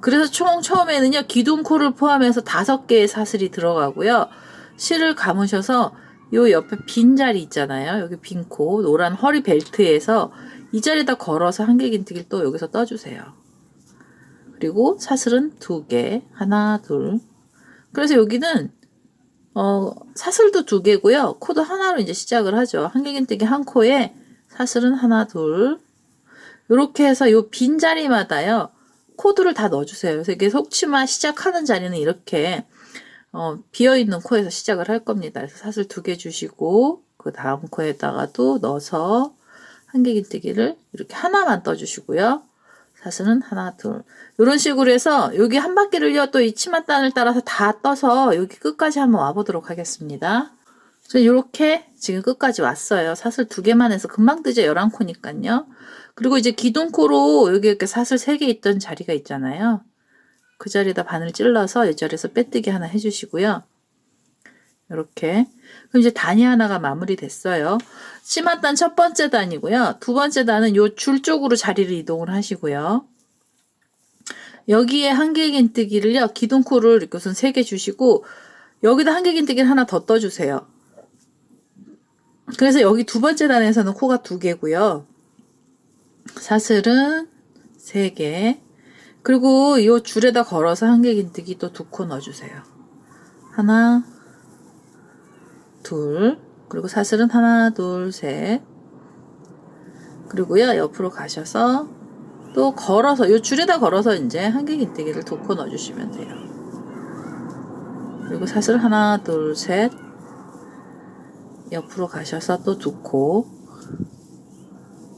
그래서 총 처음에는요. 기둥코를 포함해서 5개의 사슬이 들어가고요. 실을 감으셔서 요 옆에 빈 자리 있잖아요. 여기 빈 코, 노란 허리 벨트에서 이 자리에다 걸어서 한길긴뜨기를 또 여기서 떠주세요. 그리고 사슬은 2개, 하나, 둘. 그래서 여기는 사슬도 2개고요. 코도 하나로 이제 시작을 하죠. 한길긴뜨기 한 코에 사슬은 하나, 둘. 이렇게 해서 요 빈 자리마다요. 코드를 다 넣어주세요. 그래서 이게 속치마 시작하는 자리는 이렇게 비어있는 코에서 시작을 할 겁니다. 그래서 사슬 2개 주시고 그 다음 코에다가도 넣어서 한길긴뜨기를 이렇게 하나만 떠주시고요. 사슬은 하나, 둘. 이런 식으로 해서 여기 한 바퀴를요. 또 이 치맛단을 따라서 다 떠서 여기 끝까지 한번 와보도록 하겠습니다. 이렇게 지금 끝까지 왔어요. 사슬 2개만 해서 금방 뜨죠. 11코니까요. 그리고 이제 기둥코로 여기 이렇게 사슬 3개 있던 자리가 있잖아요. 그 자리에다 바늘 찔러서 이 자리에서 빼뜨기 하나 해주시고요. 이렇게. 그럼 이제 단이 하나가 마무리됐어요. 치맛단 첫 번째 단이고요. 두 번째 단은 요 줄 쪽으로 자리를 이동을 하시고요. 여기에 한길긴뜨기를요. 기둥코를 이렇게 우선 3개 주시고 여기다 한길긴뜨기를 하나 더 떠주세요. 그래서 여기 두 번째 단에서는 코가 2개고요. 사슬은 3개. 그리고 이 줄에다 걸어서 한길긴뜨기 또 2코 넣어주세요. 하나, 둘. 그리고 사슬은 하나, 둘, 셋. 그리고요, 옆으로 가셔서 또 걸어서, 이 줄에다 걸어서 이제 한길긴뜨기를 2코 넣어주시면 돼요. 그리고 사슬 하나, 둘, 셋. 옆으로 가셔서 또 2코.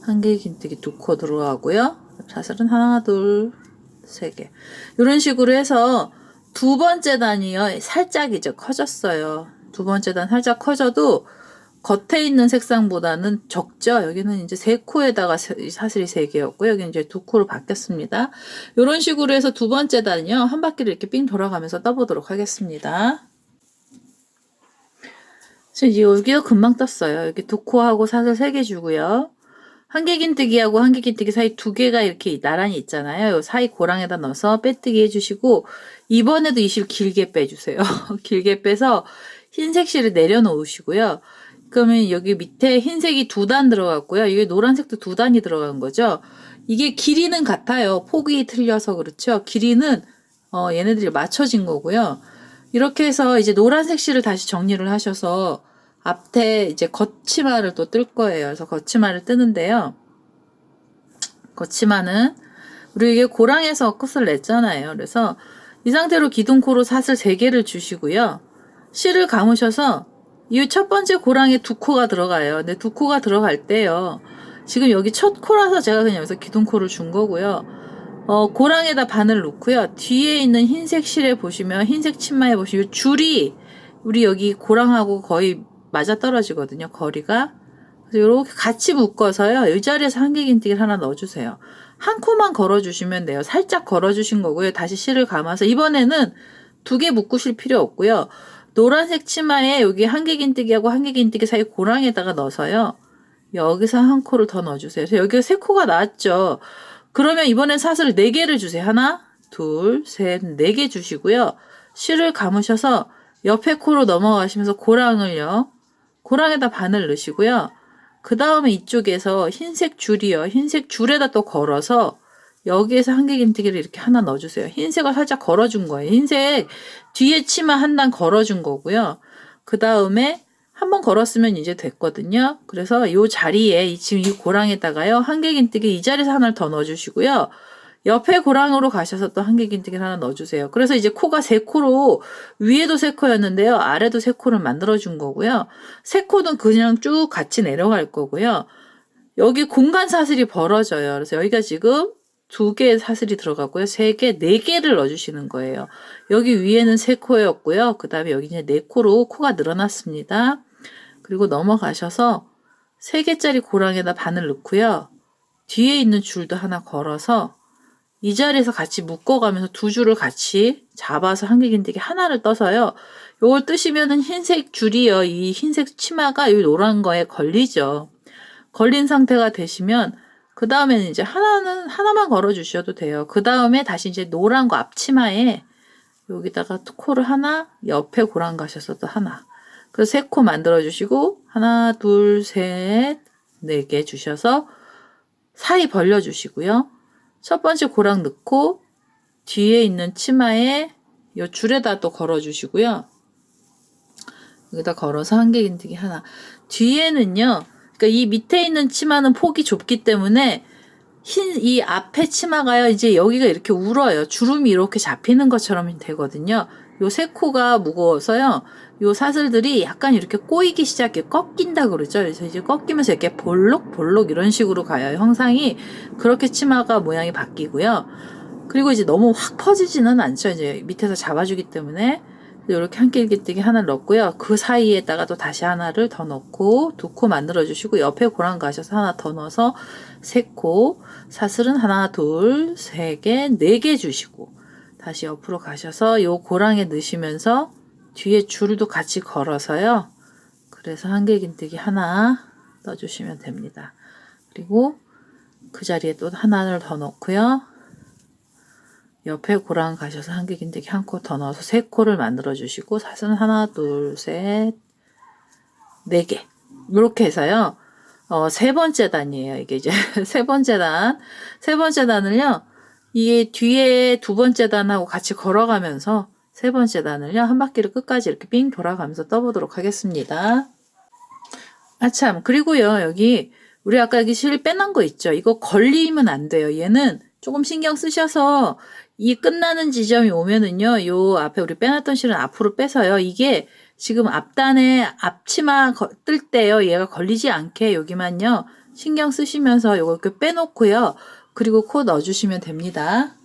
한길긴뜨기 2코 들어가고요. 사슬은 하나, 둘, 3개. 이런 식으로 해서 두 번째 단이요. 살짝 이제 커졌어요. 두 번째 단 살짝 커져도 겉에 있는 색상보다는 적죠. 여기는 이제 3코에다가 사슬이 3개였고 여기는 이제 2코로 바뀌었습니다. 이런 식으로 해서 두 번째 단이요. 한 바퀴를 이렇게 삥 돌아가면서 떠보도록 하겠습니다. 지금 여기도 금방 떴어요. 여기 2코하고 사슬 3개 주고요. 한길긴뜨기하고 한길긴뜨기 사이 2개가 이렇게 나란히 있잖아요. 요 사이 고랑에다 넣어서 빼뜨기 해주시고 이번에도 이 실 길게 빼주세요. 길게 빼서 흰색 실을 내려놓으시고요. 그러면 여기 밑에 흰색이 2단 들어갔고요. 이게 노란색도 2단이 들어간 거죠. 이게 길이는 같아요. 폭이 틀려서 그렇죠. 길이는 얘네들이 맞춰진 거고요. 이렇게 해서 이제 노란색 실을 다시 정리를 하셔서 앞에 이제 겉치마를 또 뜰 거예요. 그래서 겉치마를 뜨는데요. 겉치마는 우리 이게 고랑에서 끝을 냈잖아요. 그래서 이 상태로 기둥코로 사슬 3개를 주시고요. 실을 감으셔서 이 첫 번째 고랑에 2코가 들어가요. 근데 2코가 들어갈 때요. 지금 여기 첫 코라서 제가 그냥 여기서 기둥코를 준 거고요. 고랑에다 바늘 놓고요. 뒤에 있는 흰색 실에 보시면 흰색 치마에 보시면 줄이 우리 여기 고랑하고 거의 맞아 떨어지거든요. 거리가. 그래서 이렇게 같이 묶어서요. 이 자리에서 한길긴뜨기를 하나 넣어주세요. 한 코만 걸어주시면 돼요. 살짝 걸어주신 거고요. 다시 실을 감아서 이번에는 2개 묶으실 필요 없고요. 노란색 치마에 여기 한길긴뜨기하고 한길긴뜨기 사이 고랑에다가 넣어서요. 여기서 한 코를 더 넣어주세요. 그래서 여기가 3코가 나왔죠. 그러면 이번엔 사슬 4개를 주세요. 하나, 둘, 셋, 4개 주시고요. 실을 감으셔서 옆에 코로 넘어가시면서 고랑을요. 고랑에다 바늘 넣으시고요. 그 다음에 이쪽에서 흰색 줄이요. 흰색 줄에다 또 걸어서 여기에서 한길긴뜨기를 이렇게 하나 넣어주세요. 흰색을 살짝 걸어준 거예요. 흰색 뒤에 치마 한 단 걸어준 거고요. 그 다음에 한번 걸었으면 이제 됐거든요. 그래서 이 자리에 지금 이 고랑에다가요. 한길긴뜨기 이 자리에서 하나를 더 넣어주시고요. 옆에 고랑으로 가셔서 또 한길긴뜨기를 하나 넣어주세요. 그래서 이제 코가 세 코로 위에도 세 코였는데요. 아래도 세 코를 만들어준 거고요. 세 코는 그냥 쭉 같이 내려갈 거고요. 여기 공간 사슬이 벌어져요. 그래서 여기가 지금 2개의 사슬이 들어가고요. 3개, 4개를 넣어주시는 거예요. 여기 위에는 3코였고요. 그 다음에 여기 이제 4코로 코가 늘어났습니다. 그리고 넘어가셔서 3개짜리 고랑에다 바늘 넣고요. 뒤에 있는 줄도 하나 걸어서 이 자리에서 같이 묶어가면서 2줄을 같이 잡아서 한길긴뜨기 하나를 떠서요. 요걸 뜨시면은 흰색 줄이요. 이 흰색 치마가 이 노란 거에 걸리죠. 걸린 상태가 되시면 그 다음에는 이제 하나만 걸어 주셔도 돼요. 그 다음에 다시 이제 노란 거 앞치마에 여기다가 코를 하나, 옆에 고랑 가셔서 또 하나. 그래서 3코 만들어 주시고 하나, 둘, 셋, 4개 주셔서 사이 벌려 주시고요. 첫 번째 고랑 넣고 뒤에 있는 치마에 요 줄에다 또 걸어 주시고요. 여기다 걸어서 한길긴뜨기 하나. 뒤에는요. 그러니까 이 밑에 있는 치마는 폭이 좁기 때문에 이 앞에 치마가요. 이제 여기가 이렇게 울어요. 주름이 이렇게 잡히는 것처럼 되거든요. 요 세 코가 무거워서요. 요 사슬들이 약간 이렇게 꼬이기 시작해 꺾인다 그러죠. 그래서 이제 꺾이면서 이렇게 볼록볼록 이런 식으로 가요. 형상이 그렇게 치마가 모양이 바뀌고요. 그리고 이제 너무 확 퍼지지는 않죠. 이제 밑에서 잡아주기 때문에 이렇게 한길긴뜨기 하나를 넣고요. 그 사이에다가 또 다시 하나를 더 넣고 2코 만들어 주시고 옆에 고랑 가셔서 하나 더 넣어서 3코 사슬은 하나, 둘, 3개, 4개 주시고 다시 옆으로 가셔서 요 고랑에 넣으시면서 뒤에 줄도 같이 걸어서요. 그래서 한길긴뜨기 하나 넣어주시면 됩니다. 그리고 그 자리에 또 하나를 더 넣고요. 옆에 고랑 가셔서 한길긴뜨기 한 코 더 넣어서 3코를 만들어 주시고 사슬은 하나, 둘, 셋, 4개 이렇게 해서요. 세 번째 단이에요. 이게 이제 세 번째 단을요. 이게 뒤에 두 번째 단하고 같이 걸어가면서 세 번째 단을요. 한 바퀴를 끝까지 이렇게 삥 돌아가면서 떠보도록 하겠습니다. 참 그리고요. 여기 우리 아까 여기 실 빼놓은 거 있죠. 이거 걸리면 안 돼요. 얘는 조금 신경 쓰셔서 이 끝나는 지점이 오면은요. 요 앞에 우리 빼놨던 실은 앞으로 빼서요. 이게 지금 앞단에 앞치마 뜰 때요. 얘가 걸리지 않게 여기만요. 신경 쓰시면서 요거 이렇게 빼놓고요. 그리고 코 넣어주시면 됩니다.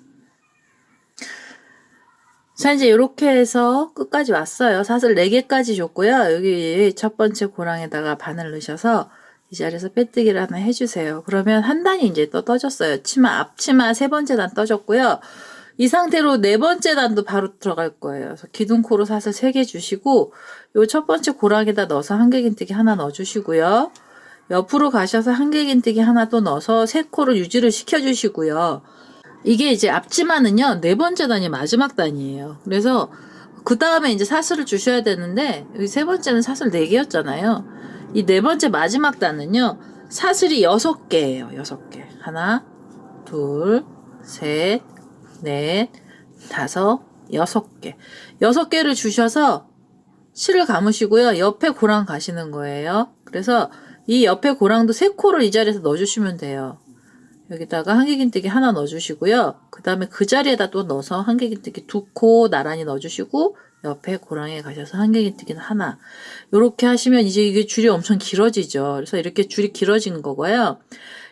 자, 이제 이렇게 해서 끝까지 왔어요. 사슬 4개까지 줬고요. 여기 첫 번째 고랑에다가 바늘 넣으셔서 이 자리에서 빼뜨기를 하나 해주세요. 그러면 한 단이 이제 또 떠졌어요. 앞치마 세 번째 단 떠졌고요. 이 상태로 네 번째 단도 바로 들어갈 거예요. 그래서 기둥코로 사슬 3개 주시고 요 첫 번째 고랑에다 넣어서 한길긴뜨기 하나 넣어주시고요. 옆으로 가셔서 한길긴뜨기 하나 또 넣어서 3코를 유지를 시켜주시고요. 이게 이제 앞치마는요, 네 번째 단이 마지막 단이에요. 그래서 그 다음에 이제 사슬을 주셔야 되는데 여기 세 번째는 사슬 4개였잖아요. 이 네 번째 마지막 단은요, 사슬이 6개예요. 6개. 하나, 둘, 셋, 넷, 다섯, 6개. 6개를 주셔서 실을 감으시고요. 옆에 고랑 가시는 거예요. 그래서 이 옆에 고랑도 3코를 이 자리에서 넣어주시면 돼요. 여기다가 한길긴뜨기 하나 넣어주시고요. 그 다음에 그 자리에다 또 넣어서 한길긴뜨기 2코 나란히 넣어주시고 옆에 고랑에 가셔서 한길긴뜨기는 하나. 요렇게 하시면 이제 이게 줄이 엄청 길어지죠. 그래서 이렇게 줄이 길어진 거고요.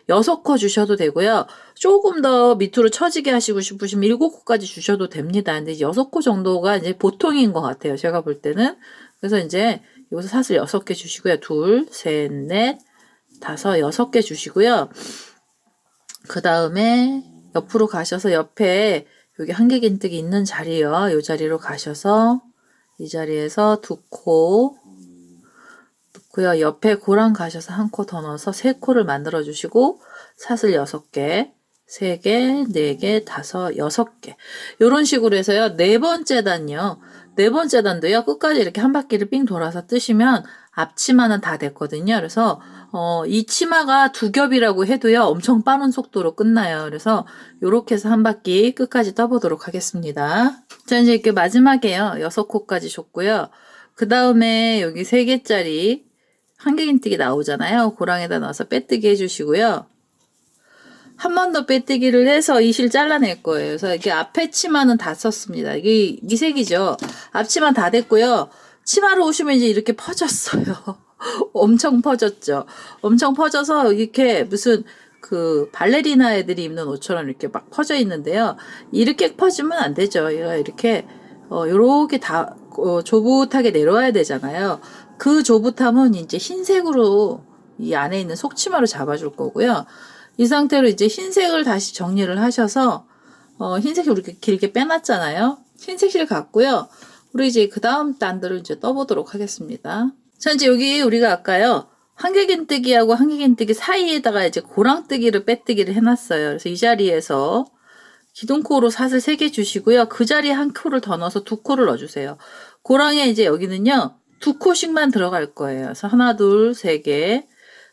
6코 주셔도 되고요. 조금 더 밑으로 처지게 하시고 싶으시면 7코까지 주셔도 됩니다. 근데 6코 정도가 이제 보통인 것 같아요. 제가 볼 때는. 그래서 이제 여기서 사슬 6개 주시고요. 둘, 셋, 넷, 다섯, 6개 주시고요. 그 다음에 옆으로 가셔서 옆에 여기 한길긴뜨기 있는 자리요. 이 자리로 가셔서 이 자리에서 2코 넣고요. 옆에 고랑 가셔서 1코 더 넣어서 3코를 만들어 주시고 사슬 6개, 3개, 4개, 5, 6개 이런 식으로 해서요. 네 번째 단요. 네 번째 단도요. 끝까지 이렇게 한 바퀴를 삥 돌아서 뜨시면 앞치마는 다 됐거든요. 그래서 이 치마가 두 겹이라고 해도요, 엄청 빠른 속도로 끝나요. 그래서 요렇게 해서 한 바퀴 끝까지 떠보도록 하겠습니다. 자, 이제 이렇게 마지막에요. 6코까지 줬고요. 그 다음에 여기 3개짜리 한길긴뜨기 나오잖아요. 고랑에다 넣어서 빼뜨기 해주시고요. 한 번 더 빼뜨기를 해서 이 실 잘라낼 거예요. 그래서 이렇게 앞에 치마는 다 썼습니다. 이게 미색이죠. 앞치마 다 됐고요. 치마로 오시면 이제 이렇게 퍼졌어요. 엄청 퍼졌죠. 엄청 퍼져서 이렇게 무슨 그 발레리나 애들이 입는 옷처럼 이렇게 막 퍼져 있는데요. 이렇게 퍼지면 안 되죠. 얘가 이렇게 요렇게 다 조붓하게 내려와야 되잖아요. 그 조붓함은 이제 흰색으로 이 안에 있는 속치마로 잡아줄 거고요. 이 상태로 이제 흰색을 다시 정리를 하셔서 흰색을 이렇게 길게 빼놨잖아요. 흰색 실 갖고요. 우리 이제 그 다음 단들을 이제 떠보도록 하겠습니다. 자, 이제 여기 우리가 아까요. 한길긴뜨기하고 한길긴뜨기 사이에다가 이제 고랑뜨기를 빼뜨기를 해놨어요. 그래서 이 자리에서 기둥코로 사슬 3개 주시고요. 그 자리에 한 코를 더 넣어서 2코를 넣어주세요. 고랑에 이제 여기는요. 2코씩만 들어갈 거예요. 그래서 하나, 둘, 3개.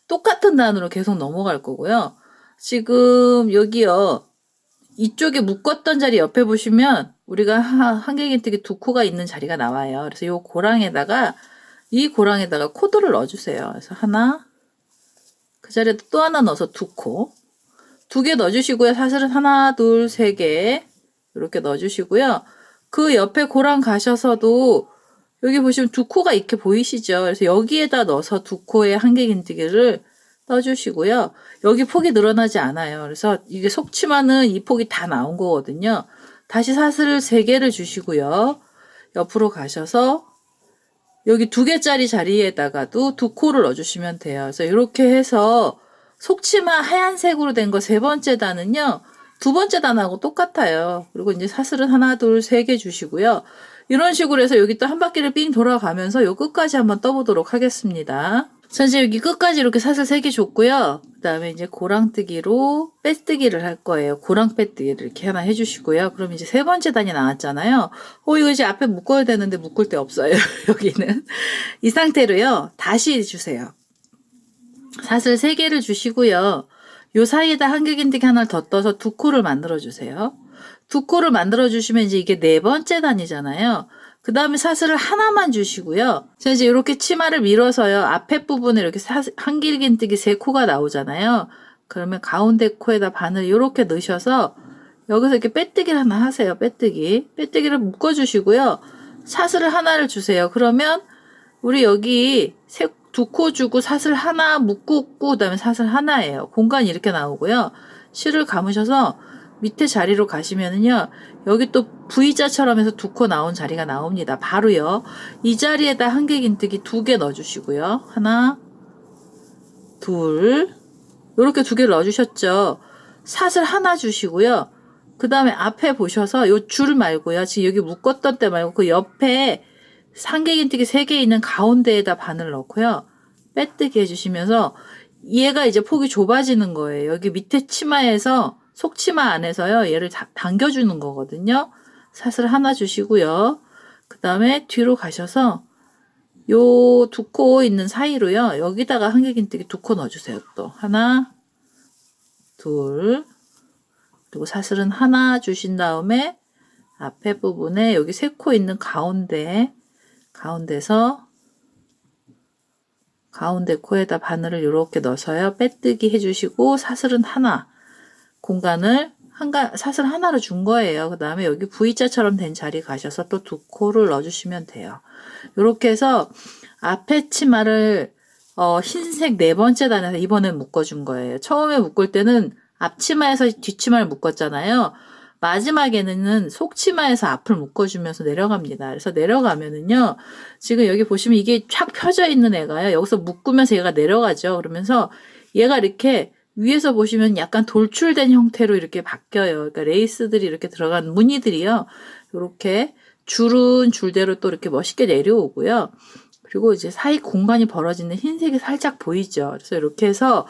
똑같은 단으로 계속 넘어갈 거고요. 지금 여기요. 이쪽에 묶었던 자리 옆에 보시면 우리가 한길긴뜨기 2코가 있는 자리가 나와요. 그래서 이 고랑에다가 코드를 넣어주세요. 그래서 하나, 그 자리에 또 하나 넣어서 2코. 2개 넣어주시고요. 사슬은 하나, 둘, 3개. 이렇게 넣어주시고요. 그 옆에 고랑 가셔서도 여기 보시면 2코가 이렇게 보이시죠? 그래서 여기에다 넣어서 2코의 한길긴뜨기를 떠주시고요. 여기 폭이 늘어나지 않아요. 그래서 이게 속치마는 이 폭이 다 나온 거거든요. 다시 사슬을 3개를 주시고요. 옆으로 가셔서 여기 2개짜리 자리에다가도 2코를 넣어주시면 돼요. 그래서 이렇게 해서 속치마 하얀색으로 된 거 3번째 단은요. 2번째 단하고 똑같아요. 그리고 이제 사슬은 하나, 둘, 3개 주시고요. 이런 식으로 해서 여기 또 한 바퀴를 삥 돌아가면서 요 끝까지 한번 떠보도록 하겠습니다. 자, 이제 여기 끝까지 이렇게 사슬 3개 줬고요. 그 다음에 이제 고랑뜨기로 빼뜨기를 할 거예요. 고랑 빼뜨기를 이렇게 하나 해주시고요. 그럼 이제 3번째 단이 나왔잖아요. 이거 이제 앞에 묶어야 되는데 묶을 데 없어요. 여기는. 이 상태로요. 다시 주세요. 사슬 3개를 주시고요. 요 사이에다 한길긴뜨기 하나를 더 떠서 2코를 만들어주세요. 2코를 만들어주시면 이제 이게 4번째 단이잖아요. 그 다음에 사슬을 하나만 주시고요. 자, 이제 이렇게 치마를 밀어서요. 앞에 부분에 이렇게 한길긴뜨기 3코가 나오잖아요. 그러면 가운데 코에다 바늘 이렇게 넣으셔서 여기서 이렇게 빼뜨기를 하나 하세요. 빼뜨기를 묶어주시고요. 사슬을 하나를 주세요. 그러면 우리 여기 2코 주고 사슬 하나 묶고 그 다음에 사슬 하나예요. 공간이 이렇게 나오고요. 실을 감으셔서 밑에 자리로 가시면은요. 여기 또 V자처럼 해서 2코 나온 자리가 나옵니다. 바로요. 이 자리에다 한길긴뜨기 2개 넣어주시고요. 하나, 둘, 이렇게 2개를 넣어주셨죠. 사슬 하나 주시고요. 그 다음에 앞에 보셔서 요 줄 말고요. 지금 여기 묶었던 때 말고 그 옆에 한길긴뜨기 3개 있는 가운데에다 바늘 넣고요. 빼뜨기 해주시면서 얘가 이제 폭이 좁아지는 거예요. 여기 밑에 치마에서 속치마 안에서요. 얘를 당겨주는 거거든요. 사슬 하나 주시고요. 그 다음에 뒤로 가셔서 요 2코 있는 사이로요. 여기다가 한길긴뜨기 2코 넣어주세요. 또 하나, 둘, 그리고 사슬은 하나 주신 다음에 앞에 부분에 여기 3코 있는 가운데서 가운데 코에다 바늘을 이렇게 넣어서요. 빼뜨기 해주시고 사슬은 하나. 공간을 사슬 하나로 준 거예요. 그 다음에 여기 V자처럼 된 자리 가셔서 또 2코를 넣어주시면 돼요. 이렇게 해서 앞에 치마를 흰색 4번째 단에서 이번엔 묶어준 거예요. 처음에 묶을 때는 앞치마에서 뒷치마를 묶었잖아요. 마지막에는 속치마에서 앞을 묶어주면서 내려갑니다. 그래서 내려가면은요, 지금 여기 보시면 이게 쫙 펴져 있는 애가요. 여기서 묶으면서 얘가 내려가죠. 그러면서 얘가 이렇게 위에서 보시면 약간 돌출된 형태로 이렇게 바뀌어요. 그러니까 레이스들이 이렇게 들어간 무늬들이요. 이렇게 줄은 줄대로 또 이렇게 멋있게 내려오고요. 그리고 이제 사이 공간이 벌어지는 흰색이 살짝 보이죠. 그래서 이렇게 해서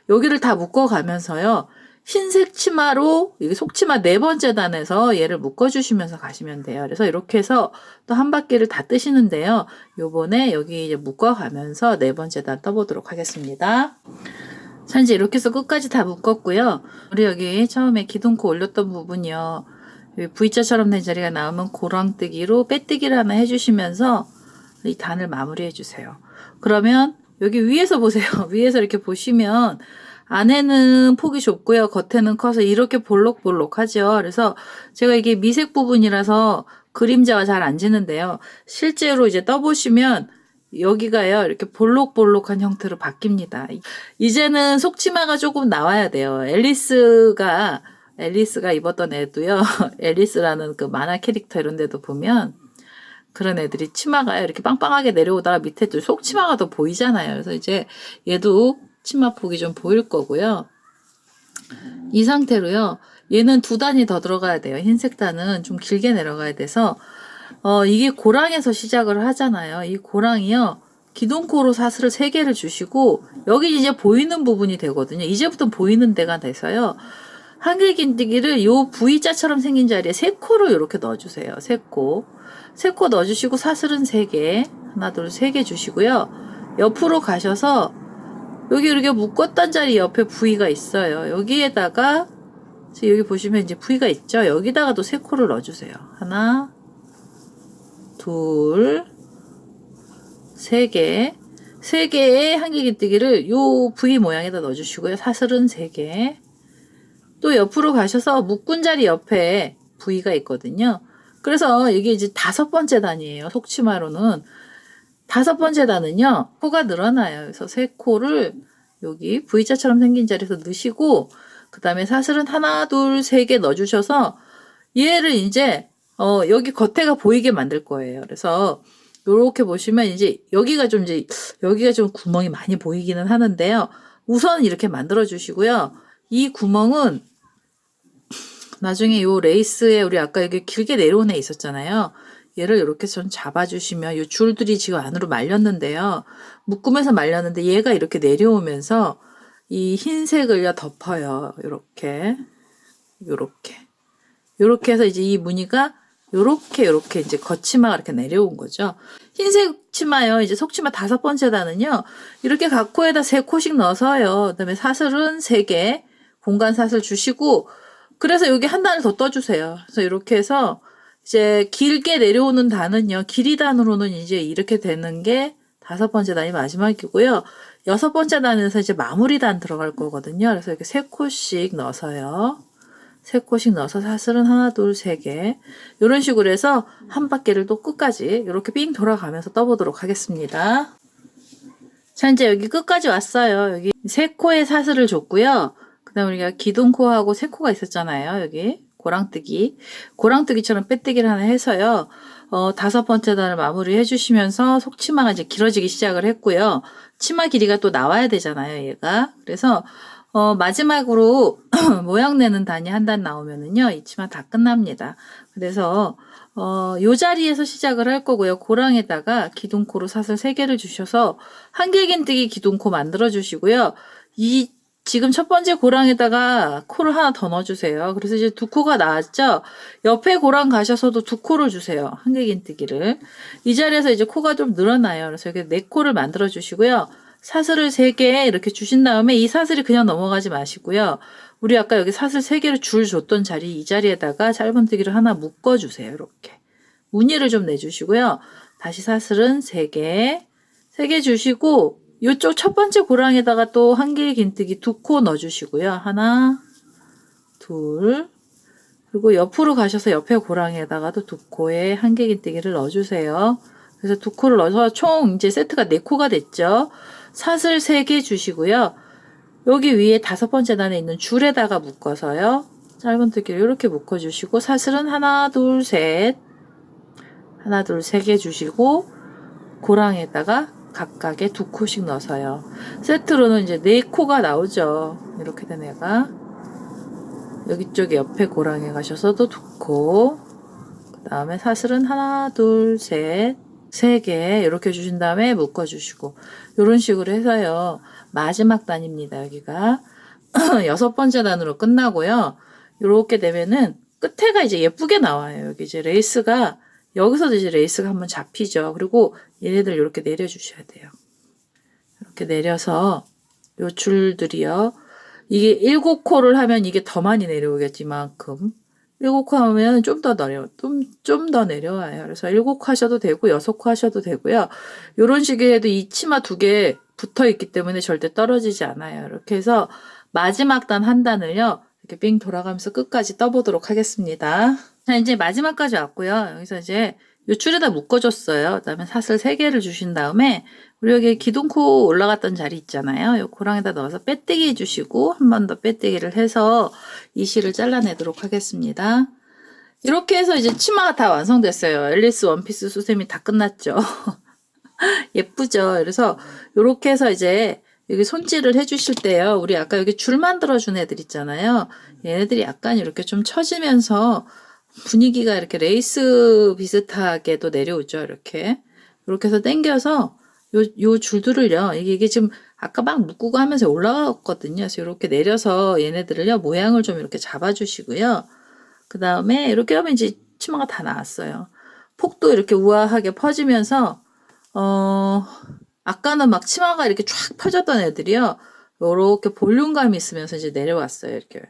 여기를 다 묶어가면서요. 흰색 치마로 여기 속치마 네 번째 단에서 얘를 묶어주시면서 가시면 돼요. 그래서 이렇게 해서 또 한 바퀴를 다 뜨시는데요. 요번에 여기 이제 묶어가면서 네 번째 단 떠보도록 하겠습니다. 자, 이제 이렇게 해서 끝까지 다 묶었고요. 우리 여기 처음에 기둥코 올렸던 부분이요. 여기 V자처럼 된 자리가 나오면 고랑뜨기로 빼뜨기를 하나 해주시면서 이 단을 마무리해 주세요. 그러면 여기 위에서 보세요. 위에서 이렇게 보시면 안에는 폭이 좁고요. 겉에는 커서 이렇게 볼록볼록하죠. 그래서 제가 이게 미색 부분이라서 그림자가 잘 안 지는데요. 실제로 이제 떠보시면 여기가요. 이렇게 볼록볼록한 형태로 바뀝니다. 이제는 속치마가 조금 나와야 돼요. 앨리스가 입었던 애도요. 앨리스라는 그 만화 캐릭터 이런 데도 보면 그런 애들이 치마가 이렇게 빵빵하게 내려오다가 밑에 또 속치마가 더 보이잖아요. 그래서 이제 얘도 치마 폭이 좀 보일 거고요. 이 상태로요. 얘는 두 단이 더 들어가야 돼요. 흰색 단은 좀 길게 내려가야 돼서 이게 고랑에서 시작을 하잖아요. 이 고랑이요. 기둥코로 사슬을 3개를 주시고 여기 이제 보이는 부분이 되거든요. 이제부터 보이는 데가 돼서요. 한길긴뜨기를 요 V자처럼 생긴 자리에 3코를 이렇게 넣어주세요. 3코. 3코 넣어주시고 사슬은 3개. 하나, 둘, 3개 주시고요. 옆으로 가셔서 여기 이렇게 묶었던 자리 옆에 V가 있어요. 여기에다가 여기 보시면 이제 V가 있죠. 여기다가 또 3코를 넣어주세요. 하나, 둘, 3개. 3개의 한길긴뜨기를 요 V 모양에다 넣어주시고요. 사슬은 3개. 또 옆으로 가셔서 묶은 자리 옆에 V가 있거든요. 그래서 이게 이제 5번째 단이에요. 속치마로는. 5번째 단은요. 코가 늘어나요. 그래서 3코를 여기 V자처럼 생긴 자리에서 넣으시고 그 다음에 사슬은 하나, 둘, 3개 넣어주셔서 얘를 이제 여기 겉에가 보이게 만들 거예요. 그래서 요렇게 보시면 이제 여기가 좀 구멍이 많이 보이기는 하는데요. 우선 이렇게 만들어 주시고요. 이 구멍은 나중에 요 레이스에 우리 아까 여기 길게 내려온 애 있었잖아요. 얘를 이렇게 좀 잡아주시면 요 줄들이 지금 안으로 말렸는데요. 묶으면서 말렸는데 얘가 이렇게 내려오면서 이 흰색을 덮어요. 요렇게 해서 이제 이 무늬가 요렇게 이제 겉치마가 이렇게 내려온 거죠. 흰색 치마요. 이제 속치마 5번째 단은요. 이렇게 각코에다 3코씩 넣어서요. 그다음에 사슬은 3개, 공간 사슬 주시고 그래서 여기 한 단을 더 떠주세요. 그래서 이렇게 해서 이제 길게 내려오는 단은요. 길이 단으로는 이제 이렇게 되는 게 5번째 단이 마지막이고요. 6번째 단에서 이제 마무리 단 들어갈 거거든요. 그래서 이렇게 3코씩 넣어서요. 3코씩 넣어서 사슬은 하나, 둘, 3개. 이런 식으로 해서 한 바퀴를 또 끝까지 이렇게 삥 돌아가면서 떠보도록 하겠습니다. 자, 이제 여기 끝까지 왔어요. 여기 3코의 사슬을 줬고요. 그 다음에 우리가 기둥코하고 3코가 있었잖아요. 여기 고랑뜨기처럼 빼뜨기를 하나 해서요. 5번째 단을 마무리 해주시면서 속치마가 이제 길어지기 시작을 했고요. 치마 길이가 또 나와야 되잖아요. 얘가. 그래서 마지막으로 모양 내는 단이 한 단 나오면은요, 이 치마 다 끝납니다. 그래서, 요 자리에서 시작을 할 거고요. 고랑에다가 기둥코로 사슬 3개를 주셔서, 한길긴뜨기 기둥코 만들어 주시고요. 지금 첫 번째 고랑에다가 코를 하나 더 넣어주세요. 그래서 이제 2코가 나왔죠? 옆에 고랑 가셔서도 2코를 주세요. 한길긴뜨기를. 이 자리에서 이제 코가 좀 늘어나요. 그래서 이렇게 4코를 만들어 주시고요. 사슬을 3개 이렇게 주신 다음에 이 사슬이 그냥 넘어가지 마시고요. 우리 아까 여기 사슬 3개를 줄 줬던 자리, 이 자리에다가 짧은뜨기를 하나 묶어주세요. 이렇게. 무늬를 좀 내주시고요. 다시 사슬은 3개 주시고, 이쪽 첫 번째 고랑에다가 또 한길긴뜨기 2코 넣어주시고요. 하나, 둘, 그리고 옆으로 가셔서 옆에 고랑에다가도 2코의 한길긴뜨기를 넣어주세요. 그래서 2코를 넣어서 총 이제 세트가 4코가 됐죠. 사슬 3개 주시고요. 여기 위에 5번째 단에 있는 줄에다가 묶어서요. 짧은뜨기를 이렇게 묶어주시고 사슬은 하나, 둘, 셋, 3개 주시고 고랑에다가 각각에 2코씩 넣어서요. 세트로는 이제 4코가 나오죠. 이렇게 된 애가. 여기 쪽에 옆에 고랑에 가셔서도 2코. 그 다음에 사슬은 하나, 둘, 셋, 3개 이렇게 주신 다음에 묶어주시고 이런 식으로 해서요. 마지막 단입니다. 여기가. 여섯 번째 단으로 끝나고요. 요렇게 되면은 끝에가 이제 예쁘게 나와요. 여기 이제 레이스가 여기서도 이제 레이스가 한번 잡히죠. 그리고 얘네들 이렇게 내려주셔야 돼요. 이렇게 내려서 요 줄들이요. 이게 7코를 하면 이게 더 많이 내려오겠지만큼 7코 하면 좀 더 내려와요. 그래서 7코 하셔도 되고 6코 하셔도 되고요. 요런 식의 해도 이 치마 2개 붙어 있기 때문에 절대 떨어지지 않아요. 이렇게 해서 마지막 단 한 단을요. 이렇게 빙 돌아가면서 끝까지 떠보도록 하겠습니다. 자, 이제 마지막까지 왔고요. 여기서 이제 요 줄에다 묶어줬어요. 그다음에 사슬 3개를 주신 다음에 우리 여기 기둥코 올라갔던 자리 있잖아요. 요 고랑에다 넣어서 빼뜨기 해주시고 한 번 더 빼뜨기를 해서 이 실을 잘라내도록 하겠습니다. 이렇게 해서 이제 치마가 다 완성됐어요. 앨리스 원피스 수세미 다 끝났죠. 예쁘죠? 그래서 이렇게 해서 이제 여기 손질을 해주실 때요. 우리 아까 여기 줄 만들어준 애들 있잖아요. 얘네들이 약간 이렇게 좀 처지면서 분위기가 이렇게 레이스 비슷하게도 내려오죠. 이렇게 해서 당겨서 요 줄들을요. 이게 지금 아까 막 묶고 하면서 올라갔거든요. 그래서 이렇게 내려서 얘네들을요. 모양을 좀 이렇게 잡아주시고요. 그 다음에 이렇게 하면 이제 치마가 다 나왔어요. 폭도 이렇게 우아하게 퍼지면서 아까는 막 치마가 이렇게 쫙 펴졌던 애들이요. 요렇게 볼륨감이 있으면서 이제 내려왔어요. 이렇게.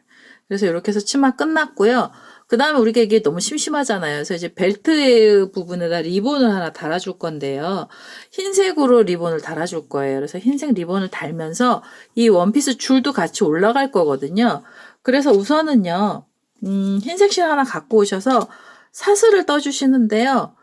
그래서 이렇게 해서 치마 끝났고요. 그 다음에 우리가 이게 너무 심심하잖아요. 그래서 이제 벨트 부분에다 리본을 하나 달아줄 건데요. 흰색으로 리본을 달아줄 거예요. 그래서 흰색 리본을 달면서 이 원피스 줄도 같이 올라갈 거거든요. 그래서 우선은요, 흰색 실 하나 갖고 오셔서 사슬을 떠주시는데요.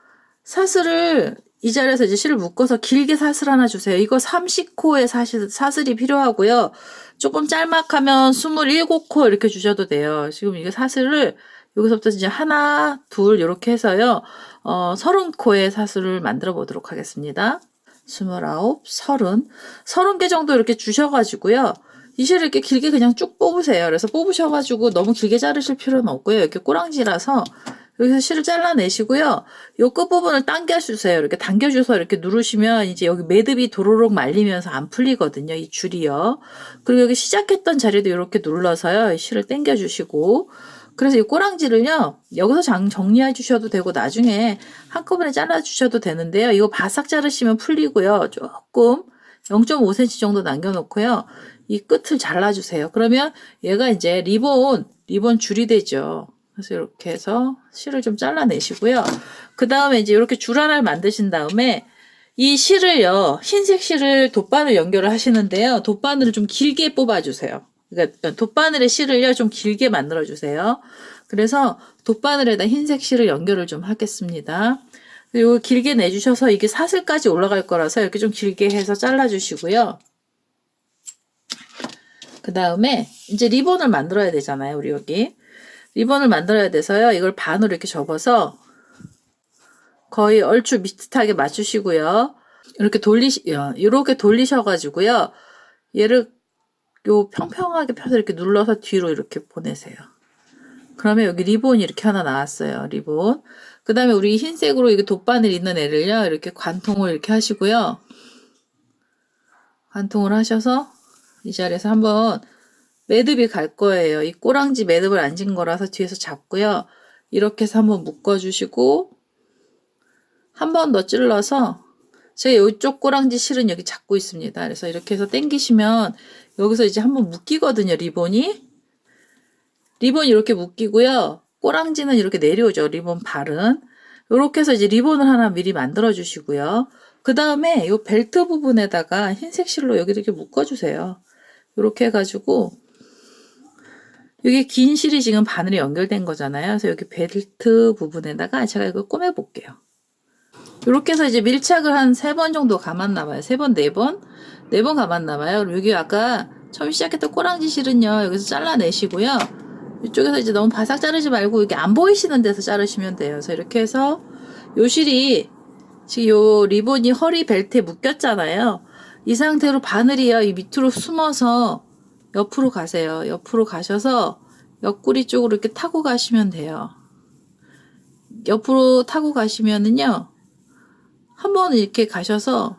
사슬을 이 자리에서 이제 실을 묶어서 길게 사슬 하나 주세요. 이거 30코의 사슬이 필요하고요. 조금 짤막하면 27코 이렇게 주셔도 돼요. 지금 이게 사슬을 여기서부터 이제 하나, 둘 이렇게 해서요. 30코의 사슬을 만들어 보도록 하겠습니다. 29, 30, 30개 정도 이렇게 주셔가지고요. 이 실을 이렇게 길게 그냥 쭉 뽑으세요. 그래서 뽑으셔가지고 너무 길게 자르실 필요는 없고요. 이렇게 꼬랑지라서 여기서 실을 잘라내시고요. 요 끝부분을 당겨주세요. 이렇게 당겨줘서 이렇게 누르시면 이제 여기 매듭이 도로록 말리면서 안 풀리거든요. 이 줄이요. 그리고 여기 시작했던 자리도 이렇게 눌러서요. 이 실을 당겨주시고. 그래서 이 꼬랑지를요. 여기서 정리해 주셔도 되고 나중에 한꺼번에 잘라 주셔도 되는데요. 이거 바싹 자르시면 풀리고요. 조금 0.5cm 정도 남겨놓고요. 이 끝을 잘라주세요. 그러면 얘가 이제 리본 줄이 되죠. 그래서 이렇게 해서 실을 좀 잘라내시고요. 그 다음에 이제 이렇게 줄 하나를 만드신 다음에 이 실을요, 흰색 실을 돗바늘 연결을 하시는데요. 돗바늘을 좀 길게 뽑아주세요. 그러니까 돗바늘의 실을요, 좀 길게 만들어주세요. 그래서 돗바늘에다 흰색 실을 연결을 좀 하겠습니다. 그리고 길게 내주셔서 이게 사슬까지 올라갈 거라서 이렇게 좀 길게 해서 잘라주시고요. 그 다음에 이제 리본을 만들어야 되잖아요. 우리 여기. 리본을 만들어야 돼서요. 이걸 반으로 이렇게 접어서 거의 얼추 비슷하게 맞추시고요. 이렇게 이렇게 돌리셔가지고요. 얘를 평평하게 펴서 이렇게 눌러서 뒤로 이렇게 보내세요. 그러면 여기 리본이 이렇게 하나 나왔어요. 리본. 그 다음에 우리 흰색으로 이게 돗바늘 있는 애를요. 이렇게 관통을 이렇게 하시고요. 관통을 하셔서 이 자리에서 한번 매듭이 갈 거예요. 이 꼬랑지 매듭을 안 진 거라서 뒤에서 잡고요. 이렇게 해서 한번 묶어주시고 한 번 더 찔러서 제가 이쪽 꼬랑지 실은 여기 잡고 있습니다. 그래서 이렇게 해서 당기시면 여기서 이제 한번 묶이거든요. 리본이 이렇게 묶이고요. 꼬랑지는 이렇게 내려오죠. 리본 발은. 이렇게 해서 이제 리본을 하나 미리 만들어 주시고요. 그 다음에 이 벨트 부분에다가 흰색 실로 여기 이렇게 묶어주세요. 이렇게 해가지고 여기 긴 실이 지금 바늘이 연결된 거잖아요. 그래서 여기 벨트 부분에다가 제가 이걸 꼬매 볼게요. 이렇게 해서 이제 밀착을 한 3번 정도 감았나 봐요. 3번, 4번? 4번 감았나 봐요. 여기 아까 처음 시작했던 꼬랑지 실은요. 여기서 잘라내시고요. 이쪽에서 이제 너무 바삭 자르지 말고 이게 안 보이시는 데서 자르시면 돼요. 그래서 이렇게 해서 요 실이 지금 요 리본이 허리 벨트에 묶였잖아요. 이 상태로 바늘이요. 이 밑으로 숨어서 옆으로 가세요. 옆으로 가셔서 옆구리 쪽으로 이렇게 타고 가시면 돼요. 옆으로 타고 가시면은요. 한번 이렇게 가셔서